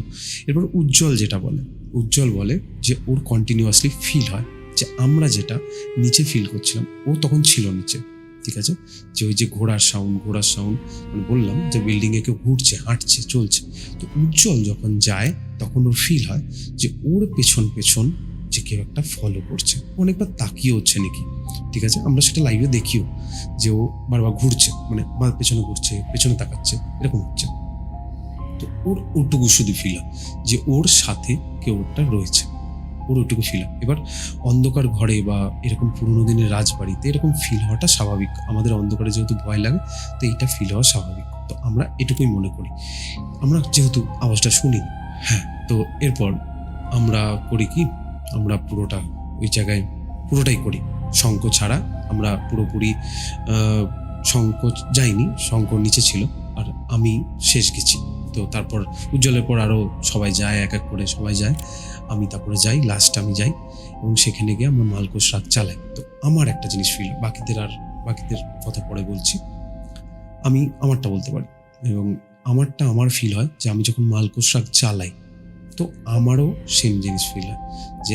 [SPEAKER 1] এরপর উজ্জ্বল বলে যে ওর কন্টিনিউয়াসলি ফিল হয় যে আমরা যেটা নিচে ফিল করছিলাম, ও তখন ছিল নিচে, ঠিক আছে, যে ওই যে ঘোড়ার সাউন্ড মানে বললাম যে বিল্ডিংয়ে কেউ ঘুরছে, হাঁটছে, চলছে। তো উজ্জ্বল যখন যায় তখন ওর ফিল হয় যে ওর পেছন পেছন যে কেউ একটা ফলো করছে, অনেকবার তাকিয়ে হচ্ছে নাকি, ঠিক আছে। আমরা সেটা লাইভে দেখিও যে ও বারবার ঘুরছে, মানে পেছনে ঘুরছে, পেছনে তাকাচ্ছে, এরকম হচ্ছে। তো ওর ওটুকু শুধু ফিল হয় যে ওর সাথে কেউ একটা রয়েছে, ওর ওটুকু ফিল হয়। এবার অন্ধকার ঘরে বা এরকম পুরোনো দিনের রাজবাড়িতে এরকম ফিল হওয়াটা স্বাভাবিক, আমাদের অন্ধকারে যেহেতু ভয় লাগে তো এইটা ফিল হওয়া স্বাভাবিক। তো আমরা এটুকুই মনে করি, আমরা যেহেতু আওয়াজটা শুনি। হ্যাঁ, তো এরপর আমরা করি কি, আমরা পুরোটা ওই জায়গায় পুরোটাই করি শঙ্খ ছাড়া, আমরা পুরোপুরি শঙ্খ যাইনি, শঙ্খ নিচে ছিল আর আমি শেষ গেছি। তো তারপর উজ্জ্বলের পর আরও সবাই যায়, এক এক করে সবাই যায়, আমি তারপরে যাই, লাস্ট আমি যাই এবং সেখানে গিয়ে আমরা মালকোষ রাগ চালাই। তো আমার একটা জিনিস ফিল, বাকিদের কথা পরে বলছি, আমি আমারটা বলতে পারি। এবং আমার ফিল হয় যে আমি যখন মালকোষ রাগ চালাই তো আমারও সেম জিনিস ফিল হয় যে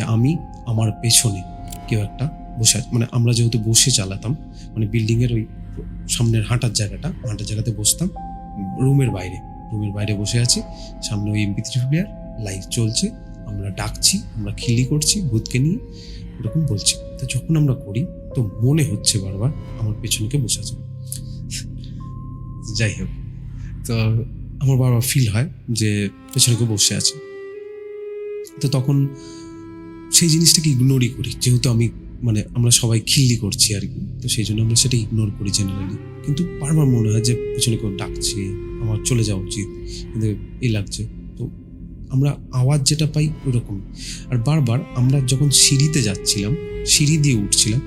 [SPEAKER 1] আমার পেছনে কেউ একটা বসে, মানে আমরা যেহেতু বসে চালাতাম, মানে বিল্ডিংয়ের ওই সামনের হাঁটার জায়গাতে বসতাম, রুমের বাইরে বসে আছি, সামনে ওই MP3 প্লেয়ার লাইভ চলছে, আমরা ডাকছি, আমরা খিল্লি করছি ভূতকে নিয়ে, এরকম বলছি। তো যখন আমরা করি তো মনে হচ্ছে বারবার আমার পেছনে কেউ বসে আছে। যাই হোক, তো আমার বারবার ফিল হয় যে পেছনে কেউ বসে আছে। তো তখন সেই জিনিসটাকে ইগনোরই করি, যেহেতু আমরা সবাই খিল্লি করছি আর কি, তো সেই জন্য আমরা সেটা ইগনোর করি জেনারেলি। কিন্তু বারবার মনে হয় যে পেছনে কেউ ডাকছে, আমার চলে যাওয়া উচিত, কিন্তু লাগছে। তো আমরা আওয়াজ যেটা পাই ওই রকম। আর বারবার আমরা যখন সিঁড়িতে যাচ্ছিলাম, সিঁড়ি দিয়ে উঠছিলাম,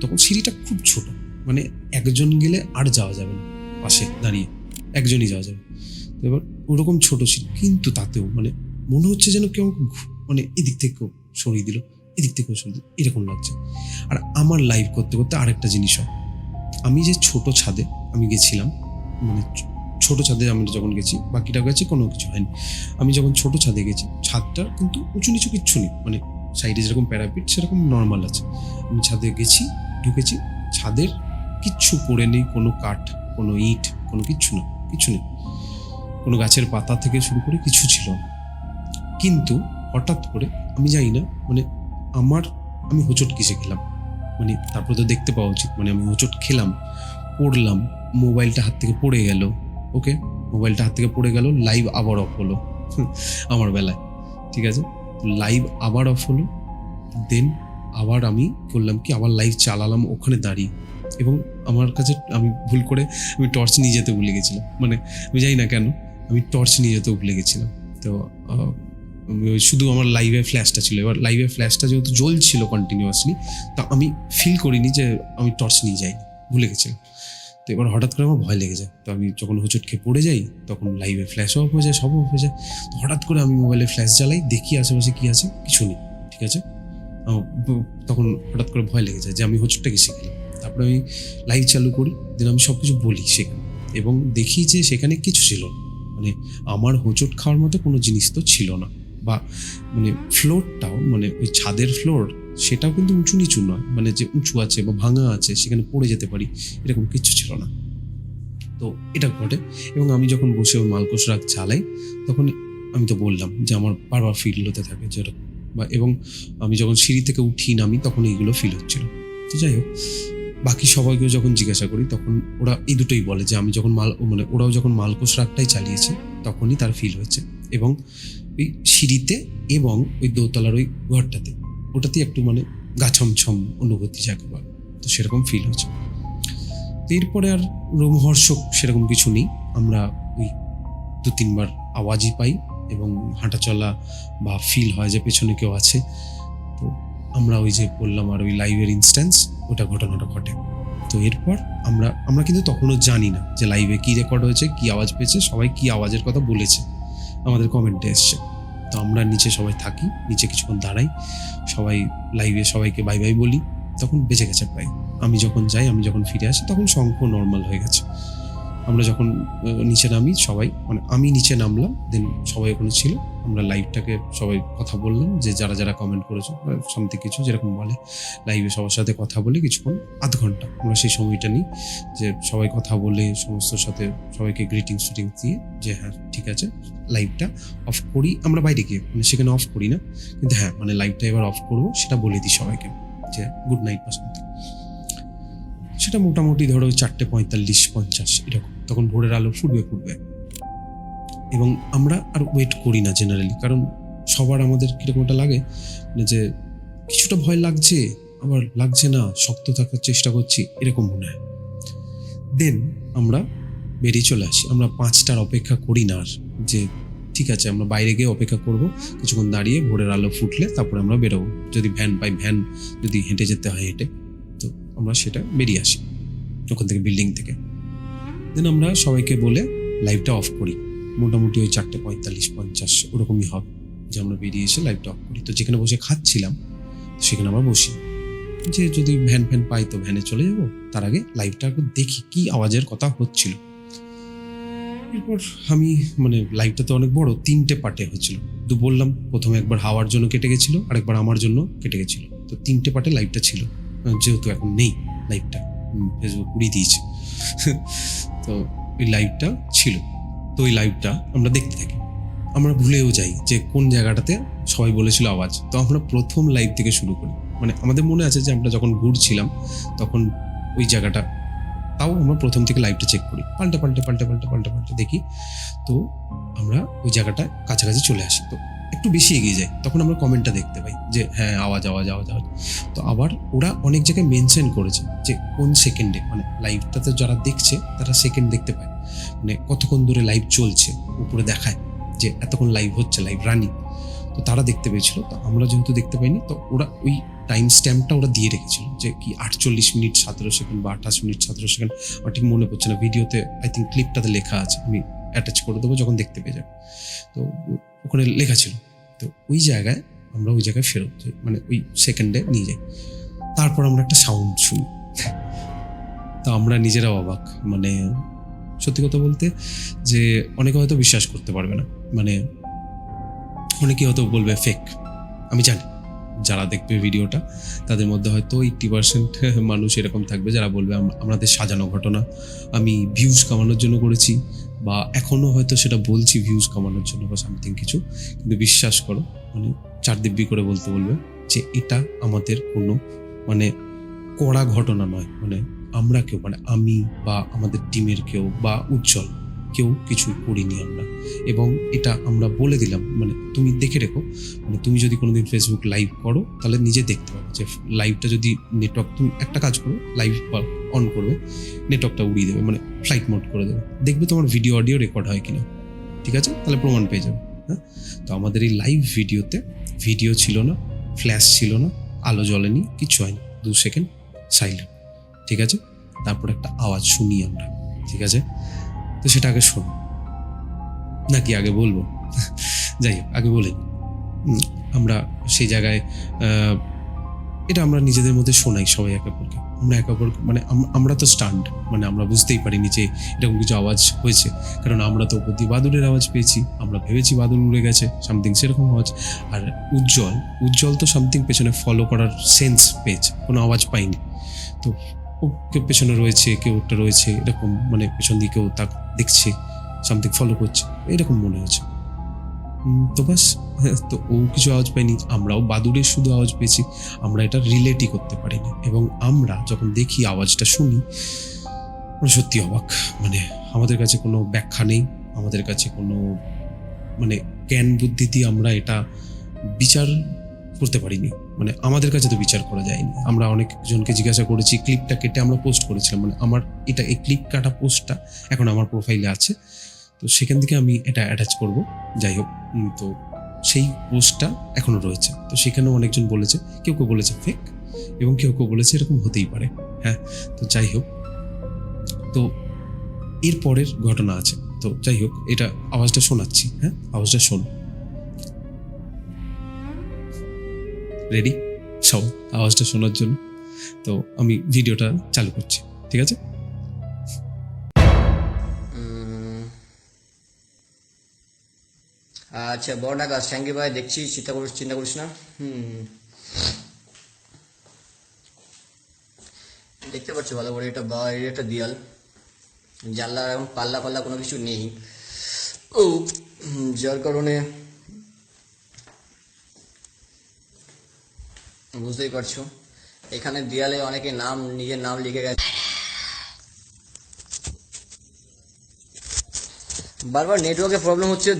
[SPEAKER 1] তখন সিঁড়িটা খুব ছোট, মানে একজন গেলে আর যাওয়া যাবে না, পাশে দাঁড়িয়ে একজনই যাওয়া যাবে। তো এবার ওরকম ছোট সিঁড়ি, কিন্তু তাতেও মনে হচ্ছে যেন কেউ এদিক থেকে কেউ সরিয়ে দিল, এদিক থেকে সরিয়ে দিল, এরকম লাগছে। আর আমার লাইভ করতে করতে আরেকটা জিনিস হয়, আমি যে ছোট ছাদে আমি গেছিলাম, ছোট ছাদে আমরা যখন গেছি, বাকিটা গেছে কোনো কিছু হয়নি, আমি যখন ছোট ছাদে গেছি, ছাদটা কিন্তু উঁচু নিচু কিচ্ছু নেই, সাইডে যেরকম প্যারাপিট সেরকম নর্মাল আছে। আমি ছাদে গেছি, ঢুকেছি, ছাদের কিচ্ছু পড়ে নেই, কোনো কাঠ, কোনো ইট, কোনো কিচ্ছু নেই, কোনো গাছের পাতা থেকে শুরু করে কিছু ছিল না। কিন্তু হঠাৎ করে আমি জানি না, আমি হোঁচট কিসে খেলাম, তারপরে তো দেখতে পাওয়া উচিত, আমি হোঁচট খেলাম, পড়লাম, মোবাইলটা হাত থেকে পড়ে গেল। ওকে, মোবাইলটা হাত থেকে পড়ে গেল, লাইভ আবার অফ হলো আমার বেলায়, ঠিক আছে, লাইভ আবার অফ হলো। দেন আবার আমি করলাম কি, আবার লাইভ চালালাম ওখানে দাঁড়িয়ে, এবং আমার কাছে আমি ভুল করে টর্চ নিয়ে যেতে ভুলে গেছিলাম, আমি জানি না কেন আমি টর্চ নিয়ে যেতেও ভুলে গেছিলাম। তো শুধু আমার লাইভে ফ্ল্যাশটা ছিল, এবার লাইভে ফ্ল্যাশটা যেহেতু জ্বলছিল কন্টিনিউয়াসলি, তা আমি ফিল করিনি যে আমি টর্চ নিয়ে যাইনি, ভুলে গেছিলাম। তো এবার হঠাৎ করে আমার ভয় লেগে যায়, তো আমি যখন হোঁচট খেয়ে পড়ে যাই তখন লাইভে ফ্ল্যাশ অফ হয়ে যায়, সব অফ হয়ে যায়। তো হঠাৎ করে আমি মোবাইলে ফ্ল্যাশ জ্বালাই, দেখি আশেপাশে কি আছে, কিছু নেই, ঠিক আছে। তখন হঠাৎ করে ভয় লেগে যায় যে আমি হোঁচটটা কি শিখলাম। তারপরে আমি লাইভ চালু করি, দেন আমি সব কিছু বলি সেখানে, এবং দেখি যে সেখানে কিছু ছিল না, আমার হোঁচট খাওয়ার মতো কোনো জিনিস তো ছিল না, বা ফ্লোরটাও ওই ছাদের ফ্লোর সেটাও কিন্তু উঁচু নিচু নয়, যে উঁচু আছে বা ভাঙা আছে সেখানে পড়ে যেতে পারি এরকম কিচ্ছু ছিল না। তো এটা ঘটে, এবং আমি যখন বসে ওই মালকোষ রাগ চালাই তখন আমি তো বললাম যে আমার বারবার ফিল হতে থাকে যেরকম, এবং আমি যখন সিঁড়ি থেকে উঠি নামি তখন এইগুলো ফিল হচ্ছিল। তো যাই হোক, বাকি সবাইকেও যখন জিজ্ঞাসা করি তখন ওরা এই দুটোই বলে যে আমি যখন ওরাও যখন মালকোষ রাগটাই চালিয়েছে তখনই তার ফিল হয়েছে, এবং ওই সিঁড়িতে এবং ওই দোতলার ওই ঘরটাতে, ওটাতেই একটু গা ছমছম অনুভূতি যাকে বলে, তো সেরকম ফিল হচ্ছে। এরপরে আর রোমহর্ষক সেরকম কিছু নেই, আমরা ওই 2-3 বার আওয়াজই পাই এবং হাঁটা চলা বা ফিল হয় যে পেছনে কেউ আছে। তো আমরা ওই যে বললাম আর ওই লাইভের ইনস্ট্যান্স, ওটা ঘটনাটা ঘটে। তো এরপর আমরা কিন্তু তখনও জানি না যে লাইভে কি রেকর্ড হয়েছে, কি আওয়াজ পেয়েছে, সবাই কি আওয়াজের কথা বলেছে, আমাদের কমেন্টে এসছে। তো আমরা নিচে সবাই থাকি, নিচে কিছুক্ষণ দাঁড়াই, সবাই লাইভে সবাইকে বাই বাই বলি, তখন বেঁচে গেছে প্রায়। আমি যখন ফিরে আসি তখন শঙ্খ নর্মাল হয়ে গেছে। আমরা যখন নিচে নামি সবাই, মানে আমি নিচে নামলাম, দেন সবাই ওখানে ছিল, আমরা লাইভটাকে সবাই কথা বললাম, যে যারা যারা কমেন্ট করেছো সামথিং কিছু যেরকম বলে, লাইভে সবার সাথে কথা বলে কিছুক্ষণ, আধ ঘন্টা আমরা সেই সময়টা নিই, যে সবাই কথা বলে সমস্তর সাথে সবাইকে গ্রিটিংস দিয়ে, যে হ্যাঁ ঠিক আছে লাইভটা অফ করি আমরা বাইরে গিয়ে, মানে সেখানে অফ করি না, কিন্তু হ্যাঁ মানে লাইভটা এবার অফ করবো সেটা বলে দিই সবাইকে, যে গুড নাইট বা সামথিং। সেটা মোটামুটি ধরো 4:45-50 এরকম, তখন ভোরের আলো ফুটবে, এবং আমরা আর ওয়েট করি না জেনারেলি, কারণ সবার আমাদের কিরকম একটা লাগে, মানে যে কিছুটা ভয় লাগছে আবার লাগছে না, শক্ত থাকার চেষ্টা করছি এরকম মনে হয়। দেন আমরা বেরিয়ে চলে আসি, আমরা 5টার অপেক্ষা করি না আর, যে ঠিক আছে আমরা বাইরে গিয়ে অপেক্ষা করব কিছুক্ষণ দাঁড়িয়ে, ভোরের আলো ফুটলে তারপরে আমরা বেরোবো, যদি ভ্যান পাই ভ্যান, যদি হেঁটে যেতে হয় হেঁটে, তো আমরা সেটা বেরিয়ে আসি ওখান থেকে, বিল্ডিং থেকে। দেন আমরা সবাইকে বলে লাইভটা অফ করি, মোটামুটি ওই 4:45-50 ওরকমই হবে, যে আমরা বেরিয়ে এসে লাইভটা অফ করি। তো যেখানে বসে খাচ্ছিলাম সেখানে আমরা বসি, যে যদি ভ্যান পাই তো ভ্যানে চলে যাবো, তার আগে লাইভটা একটু দেখি কি আওয়াজের কথা হচ্ছিল। এরপর আমি, মানে লাইভটা তো অনেক বড়, 3টে পার্টে হয়েছিল, তো বললাম প্রথমে একবার হাওয়ার জন্য কেটে গেছিল, আরেকবার আমার জন্য কেটে গেছিল, তো 3টে পার্টে লাইভটা ছিল। যেহেতু এখন নেই লাইভটা, ফেসবুক উড়িয়ে দিয়েছে তো ওই লাইভটা ছিল, তো ওই লাইভটা আমরা দেখতে থাকি, আমরা ভুলেও যাই যে কোন জায়গাটাতে সবাই বলেছিল আওয়াজ, তো আমরা প্রথম লাইভ থেকে শুরু করি, মানে আমাদের মনে আছে যে আমরা যখন ঘুরছিলাম তখন ওই জায়গাটা, তাও আমরা প্রথম থেকে লাইভটা চেক করি, পাল্টে দেখি, তো আমরা ওই জায়গাটা কাছাকাছি চলে আসি, তো একটু বেশি এগিয়ে যাই, তখন আমরা কমেন্টটা দেখতে পাই যে হ্যাঁ আওয়াজ, তো আবার ওরা অনেক জায়গায় মেনশন করেছে যে কোন সেকেন্ডে, মানে লাইভটাতে যারা দেখছে তারা সেকেন্ড দেখতে পায়, মানে কতক্ষণ ধরে লাইভ চলছে উপরে দেখায় যে এতক্ষণ লাইভ হচ্ছে, লাইভ রানিং, তো তারা দেখতে পেয়েছিল, তো আমরা যেহেতু দেখতে পাইনি, তো ওরা ওই টাইম স্ট্যাম্পটা ওরা দিয়ে রেখেছিল, যে কি 48 মিনিট 17 সেকেন্ড বা 28 মিনিট 17 সেকেন্ড, আমার ঠিক মনে পড়ছে না, ভিডিওতে আই থিঙ্ক ক্লিপটাতে লেখা আছে, আমি অ্যাটাচ করে দেবো যখন দেখতে পেয়ে যাবো, তো ওখানে লেখা ছিল, তো ওই জায়গায় আমরা ওই জায়গায় ফেরত যাই, মানে ওই সেকেন্ডে নিয়ে যাই, তারপর আমরা একটা সাউন্ড শুনি, তো আমরা নিজেরাও অবাক, মানে সত্যি কথা বলতে যে অনেকে হয়তো বিশ্বাস করতে পারবে না, মানে অনেকেই হয়তো বলবে ফেক, আমি জানি যারা দেখবে ভিডিওটা তাদের মধ্যে হয়তো 80% মানুষ এরকম থাকবে যারা বলবে আমাদের সাজানো ঘটনা, আমি ভিউজ কামানোর জন্য করেছি, বা এখনো হয়তো সেটা বলছি ভিউজ কামানোর জন্য বা সামথিং কিছু, কিন্তু বিশ্বাস করো, মানে চারদিব্যি করে বলতে বলবে যে এটা আমাদের কোনো মানে কড়া ঘটনা নয়, মানে আমরা কেউ, মানে আমি বা আমাদের টিমের কেউ বা উজ্জ্বল কেউ কিছু করিনি আমরা, এবং এটা আমরা বলে দিলাম, মানে তুমি দেখে রেখো, মানে তুমি যদি কোনোদিন ফেসবুক লাইভ করো তাহলে নিজে দেখতে পাবে যে লাইভটা যদি নেটওয়ার্ক, তুমি একটা কাজ করো, লাইভ অন করবে, নেটওয়ার্কটা উড়িয়ে দেবে, মানে ফ্লাইট মোড করে দেবে, দেখবে তোমার ভিডিও অডিও রেকর্ড হয় কিনা, ঠিক আছে, তাহলে প্রমাণ পেয়ে যাবে। হ্যাঁ, তো আমাদের এই লাইভ ভিডিওতে ভিডিও ছিল না, ফ্ল্যাশ ছিল না, আলো জ্বলেনি, কিচ্ছু হয়নি, 2 সেকেন্ড সাইলেন্ট, ঠিক আছে, তারপর একটা আওয়াজ শুনি আমরা, ঠিক আছে, তো সেটা আগে শোনো, নাকি আগে বলবো? যাই হোক, আগে বলেন। আমরা সেই জায়গায় এটা আমরা নিজেদের মধ্যে শোনাই সবাই একে অপরকে, আমরা একে অপরকে, মানে আমরা তো স্টান্ড, মানে আমরা বুঝতেই পারিনি যে এরকম কিছু আওয়াজ হয়েছে, কারণ আমরা তো উপর দিয়ে বাদুড়ের আওয়াজ পেয়েছি, আমরা ভেবেছি বাদুড় উড়ে গেছে সামথিং সেরকম আওয়াজ, আর উজ্জ্বল তো সামথিং পেছনে ফলো করার সেন্স পেয়েছে, কোনো আওয়াজ পাইনি, তো ও কেউ পেছনে রয়েছে, কেউ একটা রয়েছে এরকম, মানে পেছন দিয়ে কেউ তা দেখছে, সামথিং ফলো করছে, এরকম মনে হচ্ছে, তো বাস, তো ও কিছু আওয়াজ পাইনি, আমরাও বাদুড়ের শুধু আওয়াজ পেয়েছি, আমরা এটা রিলেটই করতে পারিনি, এবং আমরা যখন দেখি আওয়াজটা শুনি আমরা সত্যি অবাক, মানে আমাদের কাছে কোনো ব্যাখ্যা নেই, আমাদের কাছে কোনো মানে জ্ঞান বুদ্ধি দিয়ে আমরা এটা বিচার করতে পারিনি, মানে আমাদের কাছে তো বিচার করা যায়নি, আমরা অনেকজনকে জিজ্ঞাসা করেছি, ক্লিপটা কেটে আমরা পোস্ট করেছিলাম, মানে আমার এটা এই ক্লিপ কাটা পোস্টটা এখন আমার প্রোফাইলে আছে, তো সেখান থেকে আমি এটা অ্যাটাচ করব, যাই হোক, তো সেই পোস্টটা এখনো রয়েছে, তো সেখানেও অনেকজন বলেছে, কেউ কেউ বলেছে ফেক, এবং কেউ কেউ বলেছে এরকম হতেই পারে, হ্যাঁ, তো যাই হোক, তো এর পরের ঘটনা আছে, তো যাই হোক, এটা আওয়াজটা শোনাচ্ছি, হ্যাঁ, আওয়াজটা শোন, রেডি সব আওয়াজটা শোনার জন্য, তো আমি ভিডিওটা চালু করছি, ঠিক আছে।
[SPEAKER 2] আচ্ছা বড় না গাছ, থ্যাংক ইউ ভাই, দেখছি, চিন্তা করিস না। দেখতে পাচ্ছ ভালো করে, এটা বাইরে একটা দেয়াল, জানলা এখন পাল্লা পাল্লা কোনো কিছু নেই। ও যার কারণে বুঝতেই পারছো এখানে দেয়ালে অনেকে নিজের নাম লিখে গেছে। বারবার নেটওয়ার্কের প্রবলেম হচ্ছে।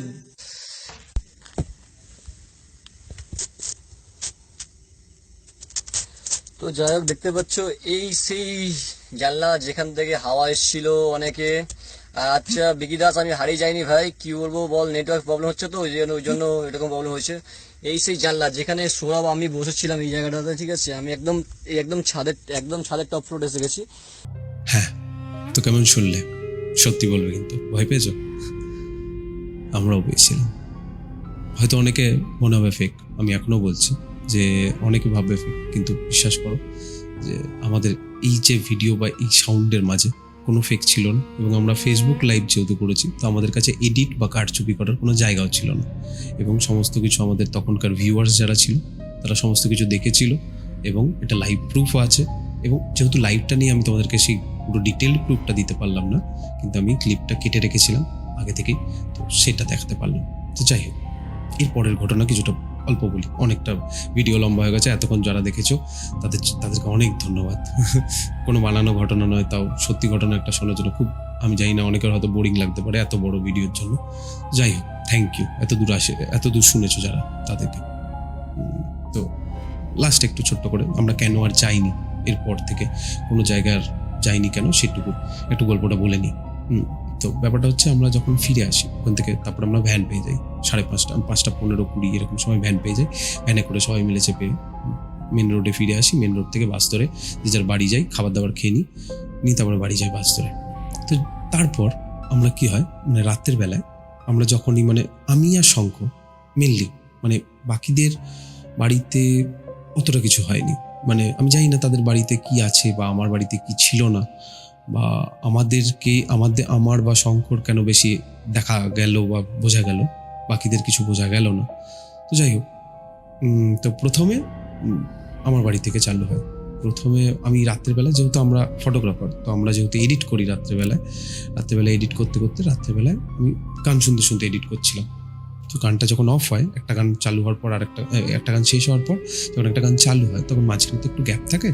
[SPEAKER 2] তো যাই হোক, দেখতে পাচ্ছ এই সেই জানলা যেখান থেকে হাওয়া এসেছিল অনেকে। আচ্ছা বিকি দাস, আমি হারিয়ে যাইনি ভাই, কি বলবো বল, নেটওয়ার্ক প্রবলেম হচ্ছে তো ওই জন্য এরকম প্রবলেম হয়েছে। এই সেই জানলা যেখানে সৌরভ আমি বসেছিলাম এই জায়গাটাতে, ঠিক আছে, আমি একদম ছাদের টপ ফ্লোরে এসে গেছি।
[SPEAKER 1] হ্যাঁ, তো কেমন শুনলে? সত্যি বলবে কিন্তু, ভয় পেয়েছো? আমরাও পেয়েছিলাম। হয়তো অনেকে মনে হবে ফেক, আমি এখনো বলছি যে অনেকে ভাববে ফেক, কিন্তু বিশ্বাস করো যে আমাদের এই যে ভিডিও বা এই সাউন্ডের মাঝে কোনো ফেক ছিল না। এবং আমরা ফেসবুক লাইভ যেহেতু করেছি, তো আমাদের কাছে এডিট বা কারচুপি করার কোনো জায়গাও ছিল না। এবং সমস্ত কিছু আমাদের তখনকার ভিউয়ার্স যারা ছিল তারা সমস্ত কিছু দেখেছিল, এবং এটা লাইভ প্রুফও আছে। এবং যেহেতু লাইভটা নিয়ে আমি তোমাদেরকে সেই পুরো ডিটেল প্রুফটা দিতে পারলাম না, কিন্তু আমি ক্লিপটা কেটে রেখেছিলাম আগে থেকেই, তো সেটা দেখাতে পারলাম। তো যাই হোক, এরপরের ঘটনা কিছুটা অল্প বলি, অনেকটা ভিডিও লম্বা হয়ে গেছে। এতক্ষণ যারা দেখেছো তাদেরকে অনেক ধন্যবাদ। কোনো বানানো ঘটনা নয়, তাও সত্যি ঘটনা একটা শোনার জন্য খুব, আমি জানি না অনেকের হয়তো বোরিং লাগতে পারে এত বড় ভিডিওর জন্য। যাই হোক, থ্যাংক ইউ এত দূর শুনেছো যারা, তাদেরকে। তো লাস্ট একটু ছোট্ট করে, আমরা কেন আর যাইনি, এরপর থেকে কোনো জায়গার যাইনি কেন, সেটুকু একটু গল্পটা বলে নিই। তো ব্যাপারটা হচ্ছে, আমরা যখন ফিরে আসি ওখান থেকে, তারপর আমরা ভ্যান পেয়ে যাই 5:30, 5:15, 20 এরকম সময় ভ্যান পেয়ে যাই। ভ্যানে করে সবাই মিলে চেপে মেন রোডে ফিরে আসি। মেন রোড থেকে বাস ধরে যে যার বাড়ি যাই, খাবার দাবার খেয়ে নিই, তারপরে বাড়ি যাই বাস ধরে। তো তারপর আমরা কি হয়, মানে রাতের বেলায় আমরা যখনই, মানে আমি আর শঙ্খ মেনলি, মানে বাকিদের বাড়িতে অতটা কিছু হয়নি। মানে আমি জানি না তাদের বাড়িতে কি আছে বা আমার বাড়িতে কি ছিল না, বা আমার বা শঙ্কর কেন বেশি দেখা গেল বা বোঝা গেল, বাকিদের কিছু বোঝা গেল না। তো যাই হোক, তো প্রথমে আমার বাড়ি থেকে চালু হয়। প্রথমে আমি রাত্রেবেলা, যেহেতু আমরা ফটোগ্রাফার, তো আমরা যেহেতু এডিট করি রাত্রেবেলায় এডিট করতে রাত্রেবেলায় আমি গান শুনতে এডিট করছিলাম। তো গানটা যখন অফ হয়, একটা গান চালু হওয়ার পর একটা গান শেষ হওয়ার পর যখন একটা গান চালু হয়, তখন মাঝখানে তো একটু গ্যাপ থাকে।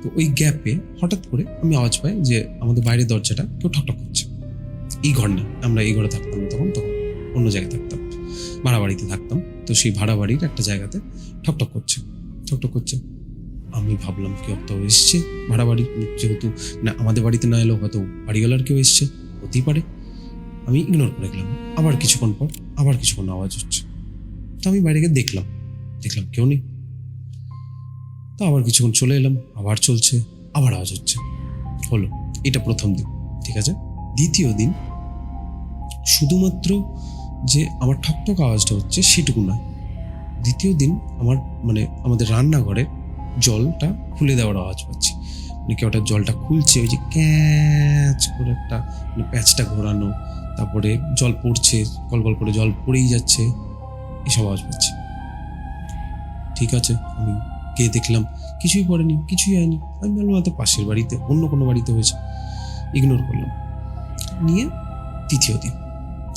[SPEAKER 1] তো ওই গ্যাপে হঠাৎ করে আমি আওয়াজ পাই যে আমাদের বাইরের দরজাটা কেউ ঠকঠক করছে। এই ঘর না, আমরা এই ঘরে থাকতাম না তখন অন্য জায়গায় থাকতাম, ভাড়া বাড়িতে থাকতাম। তো সেই ভাড়া বাড়ির একটা জায়গাতে ঠকঠক করছে। আমি ভাবলাম কেউ তো এসছে ভাড়া বাড়ি, যেহেতু না আমাদের বাড়িতে না এলেও হয়তো বাড়িওয়ালার কেউ এসছে, হতেই পারে। আমি ইগনোর করে গেলাম। আবার কিছুক্ষণ পর আওয়াজ হচ্ছে। তো আমি বাইরে গিয়ে দেখলাম কেউ নেই। তো আবার কিছুক্ষণ চলে এলাম, আবার চলছে, আবার আওয়াজ হচ্ছে। হলো, এটা প্রথম দিন, ঠিক আছে। দ্বিতীয় দিন শুধুমাত্র যে আমার ঠকঠক আওয়াজটা হচ্ছে সেটুকু নয়, দ্বিতীয় দিন আমার, মানে আমাদের রান্নাঘরে জলটা খুলে দেওয়ার আওয়াজ পাচ্ছি। মানে কেউ একটা জলটা খুলছে, ওই যে ক্যাচ করে একটা, মানে প্যাচটা ঘোরানো, তারপরে জল পড়ছে, কল করে জল পড়েই যাচ্ছে, এসব আওয়াজ পাচ্ছি। ঠিক আছে, আমি গিয়ে দেখলাম কিছুই পড়েনি, কিছুই হয়নি। আমি ভাবলাম হয়তো পাশের বাড়িতে, অন্য কোনো বাড়িতে হয়েছে, ইগনোর করলাম। নিয়ে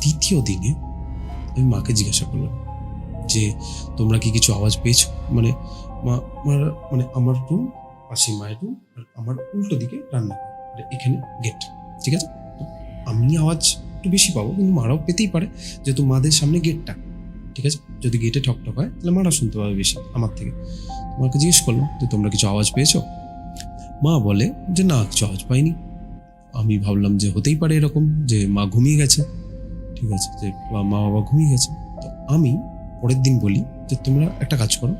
[SPEAKER 1] তৃতীয় দিনে আমি মাকে জিজ্ঞাসা করলাম যে তোমরা কি কিছু আওয়াজ পেয়েছো? মানে মানে আমার রুম পাশে মায়ের রুম, আর আমার উল্টো দিকে রান্নাঘর, এখানে গেট, ঠিক আছে। তো আমি আওয়াজ একটু বেশি পাবো, কিন্তু মারাও পেতেই পারে, যেহেতু মাদের সামনে গেটটা, ঠিক আছে। যদি গেটে ঠকঠক হয় তাহলে মারা শুনতে পাবে বেশি আমার থেকে। মাকে জিজ্ঞেস করলাম যে তোমরা কিছু আওয়াজ পেয়েছো? মা বলে যে না, কিছু আওয়াজ পাইনি। আমি ভাবলাম যে হতেই পারে এরকম, যে মা ঘুমিয়ে গেছে, ঠিক আছে, যে মা বাবা ঘুমিয়ে গেছে। তো আমি পরের দিন বলি যে তোমরা একটা কাজ করো,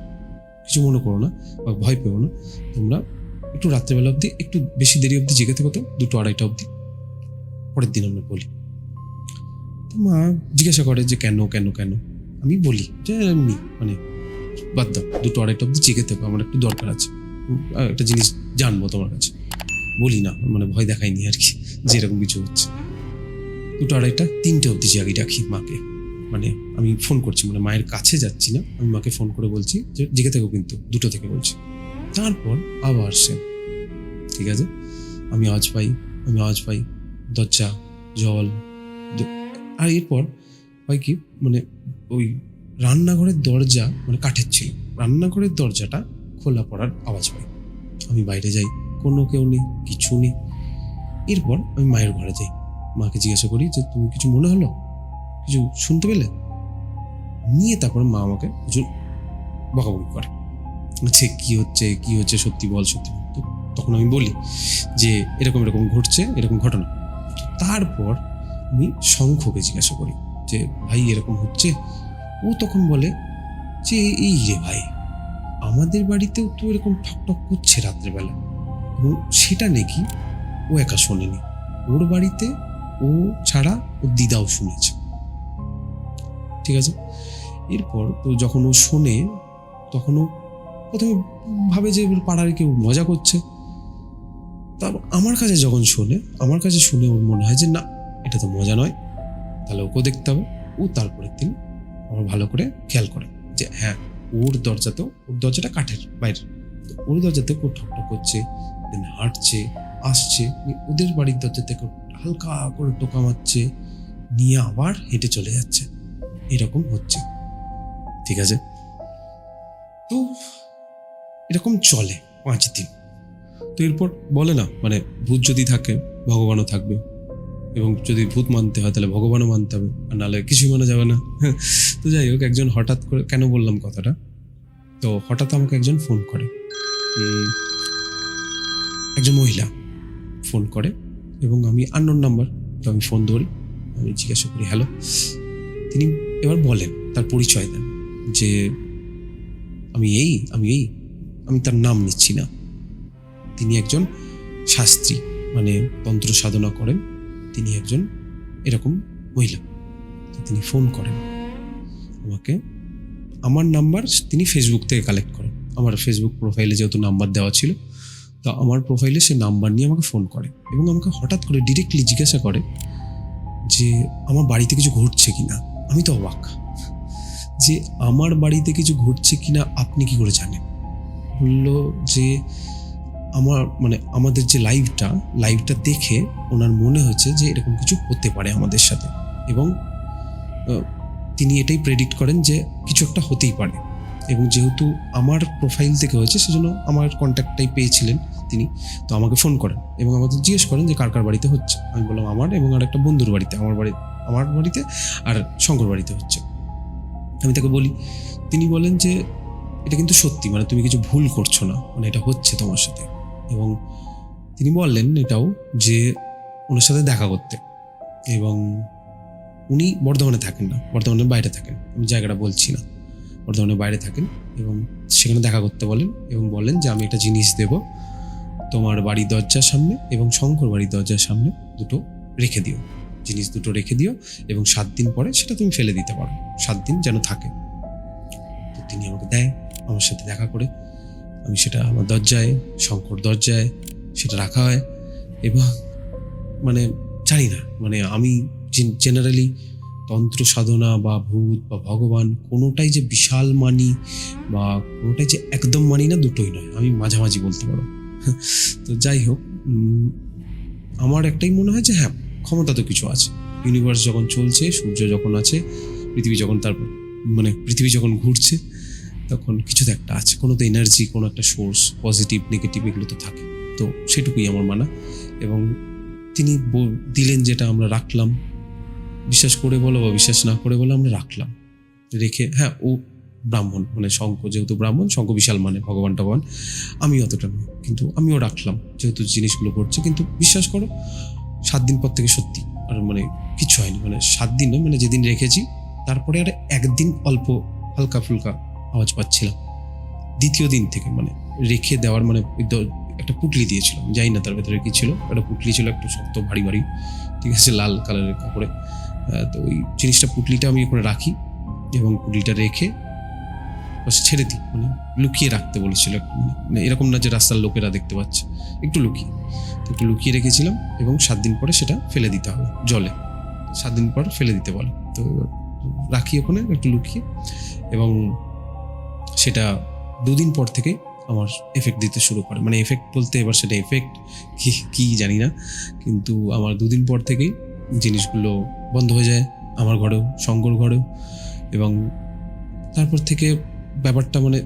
[SPEAKER 1] কিছু মনে করো না বা ভয় পেও না, তোমরা একটু রাত্রেবেলা অবধি, একটু বেশি দেরি অবধি জেগে থেকো, তো 2-2:30 অবধি। পরের দিন আমরা বলি। তো মা জিজ্ঞাসা করে যে কেন, আমি বলি যে এমনি, মানে বাদ দাও, 2-2:30 অবধি জেগে থেকো, আমার একটু দরকার আছে, একটা জিনিস জানবো তোমার কাছে। বলি না, মানে ভয় দেখাইনি আর কি, যেরকম কিছু হচ্ছে। 2-2:30, 3টে অবধি জাগি রাখি মাকে। মানে আমি ফোন করছি, মানে মায়ের কাছে যাচ্ছি না, আমি মাকে ফোন করে বলছি যে জেগে থেকো, কিন্তু 2টো থেকে বলছি। তারপর আবার সে, ঠিক আছে, আমি আওয়াজ পাই দরজা, জল, আর এরপর হয় কি, মানে ওই রান্নাঘরের দরজা মানে কাঠের ছিল, রান্নাঘরের দরজাটা খোলা পড়ার আওয়াজ পাই। আমি বাইরে যাই, কোনো কেউ নেই, কিছু নেই। এরপর আমি মায়ের ঘরে যাই, মাকে জিজ্ঞাসা করি যে তুমি কিছু মনে হলো, কিছু শুনতে পেলে? নিয়ে তারপর মা আমাকে কিছু বকাবকি করে, বলছে কি হচ্ছে সত্যি বল, সত্যি বল। তো তখন আমি বলি যে এরকম এরকম ঘটছে, এরকম ঘটনা। তো তারপর আমি শঙ্খকে জিজ্ঞাসা করি যে ভাই এরকম হচ্ছে। ও তখন বলে যে এই রে ভাই, আমাদের বাড়িতেও তো এরকম ঠকঠক করছে রাত্রেবেলা, এবং সেটা নাকি ও একা শোনেনি, ওর বাড়িতে ও ছাড়া ওর দিদাও শুনেছে, ঠিক আছে। এরপর তো যখন ও শোনে, তখন ও প্রথমে ভাবে যে পাড়ার কেউ মজা করছে। তারপর আমার কাছে যখন শোনে, ওর মনে হয় যে না, এটা তো মজা নয়, তাহলে ওকেও দেখতে হবে। ও তারপরের দিন আমার ভালো করে খেয়াল করে যে হ্যাঁ, ওর দরজাটা কাঠের বাইরে, ওর দরজাতে কেউ ঠকঠক করছে, দেন হাঁটছে, আসছে, ওদের বাড়ির দরজা থেকে হালকা করে টোকা মারছে, নিয়ে আবার হেঁটে চলে যাচ্ছে, এরকম হচ্ছে, ঠিক আছে। তো এরকম চলে 5 দিন। তো এরপর বলে না, মানে ভূত যদি থাকে ভগবানও থাকবে, এবং যদি ভূত মানতে হয় তাহলে ভগবানও মানতে হবে, আর নাহলে কিছুই মানা যাবে না। তো যাই হোক, একজন হঠাৎ করে, কেন বললাম কথাটা, তো হঠাৎ আমাকে একজন ফোন করে, একজন মহিলা ফোন করে, এবং আমি আননোন নাম্বার, তো আমি ফোন ধরি, আমি জিজ্ঞাসা করি হ্যালো। তিনি এবার বলেন, তার পরিচয় দেন যে আমি তার নাম নিচ্ছি না, তিনি একজন শাস্ত্রী, মানে তন্ত্র সাধনা করেন, তিনি একজন এরকম মহিলা। তিনি ফোন করেন আমাকে, আমার নাম্বার তিনি ফেসবুক থেকে কালেক্ট করেন, আমার ফেসবুক প্রোফাইলে যেহেতু নাম্বার দেওয়া ছিল, তো আমার প্রোফাইলে সে নাম্বার নিয়ে আমাকে ফোন করে, এবং আমাকে হঠাৎ করে ডিরেক্টলি জিজ্ঞাসা করে যে আমার বাড়িতে কিছু ঘটছে কিনা। আমি তো অবাক যে আমার বাড়িতে কিছু ঘটছে কিনা আপনি কি করে জানেন। বললো যে আমাদের যে লাইভটা দেখে ওনার মনে হচ্ছে যে এরকম কিছু হতে পারে আমাদের সাথে, এবং তিনি এটাই প্রেডিক্ট করেন যে কিছু একটা হতেই পারে, এবং যেহেতু আমার প্রোফাইল থেকে হয়েছে সেজন্য আমার কন্ট্যাক্টটাই পেয়েছিলেন তিনি, তো আমাকে ফোন করেন এবং আমাদের জিজ্ঞেস করেন যে কার কার বাড়িতে হচ্ছে। আমি বললাম আমার এবং আর একটা বন্ধুর বাড়িতে, আমার বাড়িতে আর শঙ্কর বাড়িতে হচ্ছে। আমি তাকে বলি, তিনি বলেন যে এটা কিন্তু সত্যি, মানে তুমি কিছু ভুল করছো না, মানে এটা হচ্ছে তোমার সাথে। এবং তিনি বললেন এটাও যে ওনার সাথে দেখা করতে, এবং উনি বর্ধমানে থাকেন না, বর্ধমানের বাইরে থাকেন, আমি জায়গাটা বলছি না, বর্ধমানের বাইরে থাকেন, এবং সেখানে দেখা করতে বলেন, এবং বলেন যে আমি একটা জিনিস দেব তোমার বাড়ির দরজার সামনে এবং শঙ্কর বাড়ির দরজার সামনে, রেখে দিও, জিনিস দুটো রেখে দিও, এবং 7 দিন পরে সেটা তুমি ফেলে দিতে পারো, 7 দিন যেন থাকে। তো তিনি আমাকে দেয়, আমার সাথে দেখা করে, আমি সেটা আমার দরজায়, শঙ্কর দরজায় সেটা রাখা হয়। এবং মানে জানি না, মানে আমি জেনারেলি তন্ত্র সাধনা বা ভূত বা ভগবান কোনোটাই যে বিশাল মানি বা কোনোটাই যে একদম মানি না, দুটোই নয়, আমি মাঝামাঝি বলতে পারো। তো যাই হোক, আমার একটাই মনে হয় যে হ্যাঁ, ক্ষমতা তো কিছু আছে, ইউনিভার্স যখন চলছে, সূর্য যখন আছে, পৃথিবী যখন ঘুরছে, তখন কিছু তো একটা আছে, কোনো তো এনার্জি, কোনো একটা সোর্স, পজিটিভ নেগেটিভ এগুলো তো থাকে। তো সেটুকুই আমার মানা। এবং তিনি দিলেন, যেটা আমরা রাখলাম, বিশ্বাস করে বলো বা বিশ্বাস না করে বলো, আমরা রাখলাম, রেখে হ্যাঁ, ও ব্রাহ্মণ, মানে শঙ্খ যেহেতু ব্রাহ্মণ, শঙ্খ বিশাল মানে ভগবান, আমি অতটা নয়, কিন্তু আমিও রাখলাম যেহেতু জিনিসগুলো ঘটছে। কিন্তু বিশ্বাস করো, 7 দিন পর থেকে সত্যি আর মানে কিছু হয়নি, মানে 7 দিন নয়, মানে যেদিন রেখেছি তারপরে আর একদিন অল্প হালকা ফুলকা আওয়াজ পাচ্ছিলাম। দ্বিতীয় দিন থেকে মানে রেখে দেওয়ার, মানে একটা পুটলি দিয়েছিল, জানি না তার ভেতরে কি ছিল, একটা পুটলি ছিল একটু শক্ত ভারী, ঠিক আছে, লাল কালারের কাপড়ে। তো ওই জিনিসটা, পুটলিটা আমি করে রাখি, এবং পুটলিটা রেখে বাস ছেড়ে দিই, মানে লুকিয়ে রাখতে বলেছিল, মানে এরকম না যে রাস্তার লোকেরা দেখতে পাচ্ছে, একটু লুকিয়ে রেখেছিলাম। এবং 7 দিন পরে সেটা ফেলে দিতে হবে জলে, 7 দিন পর ফেলে দিতে বলে। তো রাখি ওখানে একটু লুকিয়ে, এবং সেটা 2 দিন পর থেকে আমার এফেক্ট দিতে শুরু করে। মানে এফেক্ট বলতে এবার সেটা এফেক্ট কি জানি না, কিন্তু আমার 2 দিন পর থেকেই জিনিসগুলো বন্ধ হয়ে যায়, আমার ঘরেও, শঙ্কর ঘরেও। এবং তারপর থেকে ব্যাপারটা মানে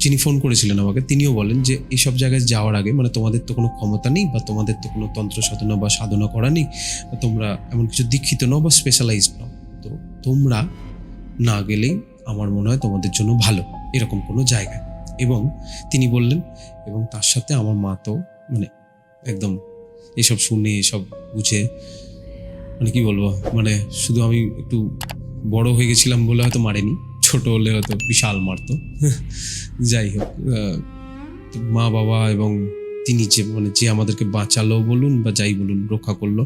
[SPEAKER 1] যিনি ফোন করেছিলেন আমাকে তিনিও বলেন যে এইসব জায়গায় যাওয়ার আগে মানে তোমাদের তো কোনো ক্ষমতা নেই, বা তোমাদের তো কোনো তন্ত্র সাধনা বা সাধনা করা নেই, বা তোমরা এমন কিছু দীক্ষিত নও বা স্পেশালাইজড নও, তো তোমরা না গেলেই আমার মনে হয় তোমাদের জন্য ভালো এরকম কোনো জায়গায়। এবং তিনি বললেন, এবং তার সাথে আমার মা তো মানে একদম এসব শুনে এসব বুঝে মানে কি বলবো, মানে শুধু আমি একটু বড় হয়ে গেছিলাম বলে হয়তো মারেনি, ছোট হলে হয়তো বিশাল মারতো। যাই হোক, তো মা বাবা এবং তিনি যে আমাদেরকে বাঁচালো বলুন বা যাই বলুন, রক্ষা করলো,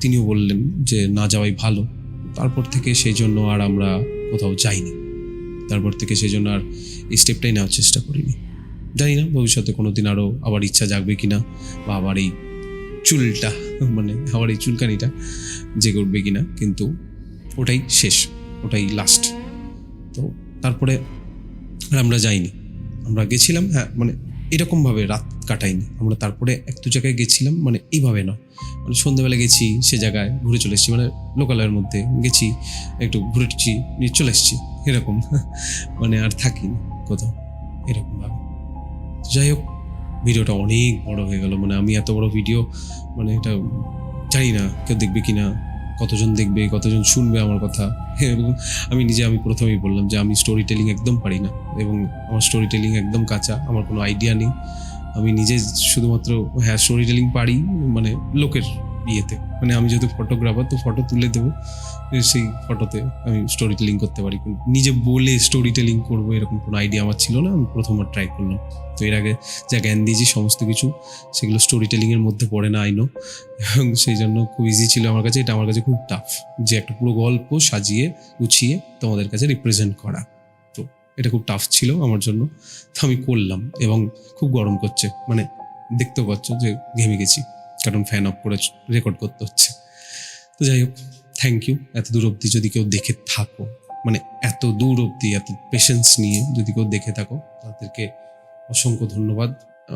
[SPEAKER 1] তিনিও বললেন যে না যাওয়াই ভালো। তারপর থেকে সেই জন্য আর আমরা কোথাও যাইনি, তারপর থেকে সেই জন্য আর এই স্টেপটাই নেওয়ার চেষ্টা করিনি। জানি না ভবিষ্যতে কোনোদিন আরও আবার ইচ্ছা জাগবে কিনা, বা আবার এই চুলটা মানে আবার এই চুলকানিটা জেগে উঠবে কিনা, কিন্তু ওটাই শেষ, ওটাই লাস্ট। তো তারপরে আর আমরা যাইনি। আমরা গেছিলাম, হ্যাঁ মানে এরকমভাবে রাত কাটাইনি আমরা। তারপরে 1-2 জায়গায় গেছিলাম, মানে এইভাবে নয়, মানে সন্ধ্যেবেলা গেছি সে জায়গায় ঘুরে চলে এসেছি, মানে লোকালয়ের মধ্যে গেছি, একটু ঘুরেছি নিয়ে চলে এসেছি, এরকম। মানে আর থাকিনি কোথাও এরকমভাবে। যাই হোক, ভিডিওটা অনেক বড় হয়ে গেল। মানে আমি এত বড় ভিডিও, মানে এটা জানি না কেউ দেখবে কিনা, কতজন দেখবে, কতজন শুনবে আমার কথা। এবং আমি প্রথমেই বললাম যে আমি স্টোরি টেলিং একদম পারি না, এবং আমার স্টোরি টেলিং একদম কাঁচা, আমার কোনো আইডিয়া নেই। আমি নিজে শুধুমাত্র হ্যাঁ স্টোরি টেলিং পারি মানে লোকের ইয়েতে, মানে আমি যেহেতু ফটোগ্রাফার, তো ফটো তুলে দেবো, সেই ফটোতে আমি স্টোরি টেলিং করতে পারি, কিন্তু নিজে বলে স্টোরি টেলিং করবো এরকম কোনো আইডিয়া আমার ছিল না। আমি প্রথমবার ট্রাই করলাম। তো এর আগে যা জ্ঞান দিয়েছি সমস্ত কিছু, সেগুলো স্টোরি টেলিংয়ের মধ্যে পড়ে না, আইনো। এবং সেই জন্য খুব ইজি ছিল আমার কাছে। এটা আমার কাছে খুব টাফ, যে একটা পুরো গল্প সাজিয়ে গুছিয়ে তোমাদের কাছে রিপ্রেজেন্ট করা। তো এটা খুব টাফ ছিল আমার জন্য। তো আমি করলাম, এবং খুব গরম করছে, মানে দেখতেও পাচ্ছ যে ঘেমে গেছি, কারণ ফ্যান অফ করে রেকর্ড করতে হচ্ছে। তো যাই হোক, থ্যাংক ইউ এত দূর অবধি যদি কেউ দেখে থাকো, মানে এত দূর অবধি এত পেশেন্স নিয়ে যদি কেউ দেখে থাকো, তাদেরকে অসংখ্য ধন্যবাদ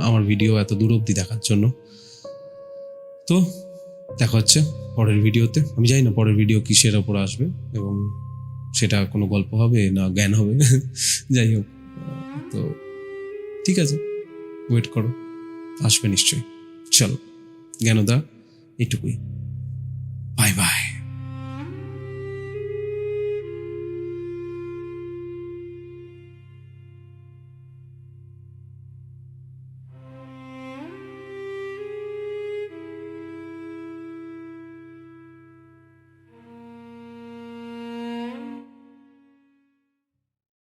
[SPEAKER 1] আমার ভিডিও এত দূর অবধি দেখার জন্য। তো দেখা হচ্ছে পরের ভিডিওতে। আমি জানি না পরের ভিডিও কিসের ওপর আসবে, এবং সেটা কোনো গল্প হবে না জ্ঞান হবে। যাই হোক, তো ঠিক আছে, ওয়েট করো, আসবে নিশ্চয়ই। চলো জ্ঞানদা, এইটুকুই, বাই বাই।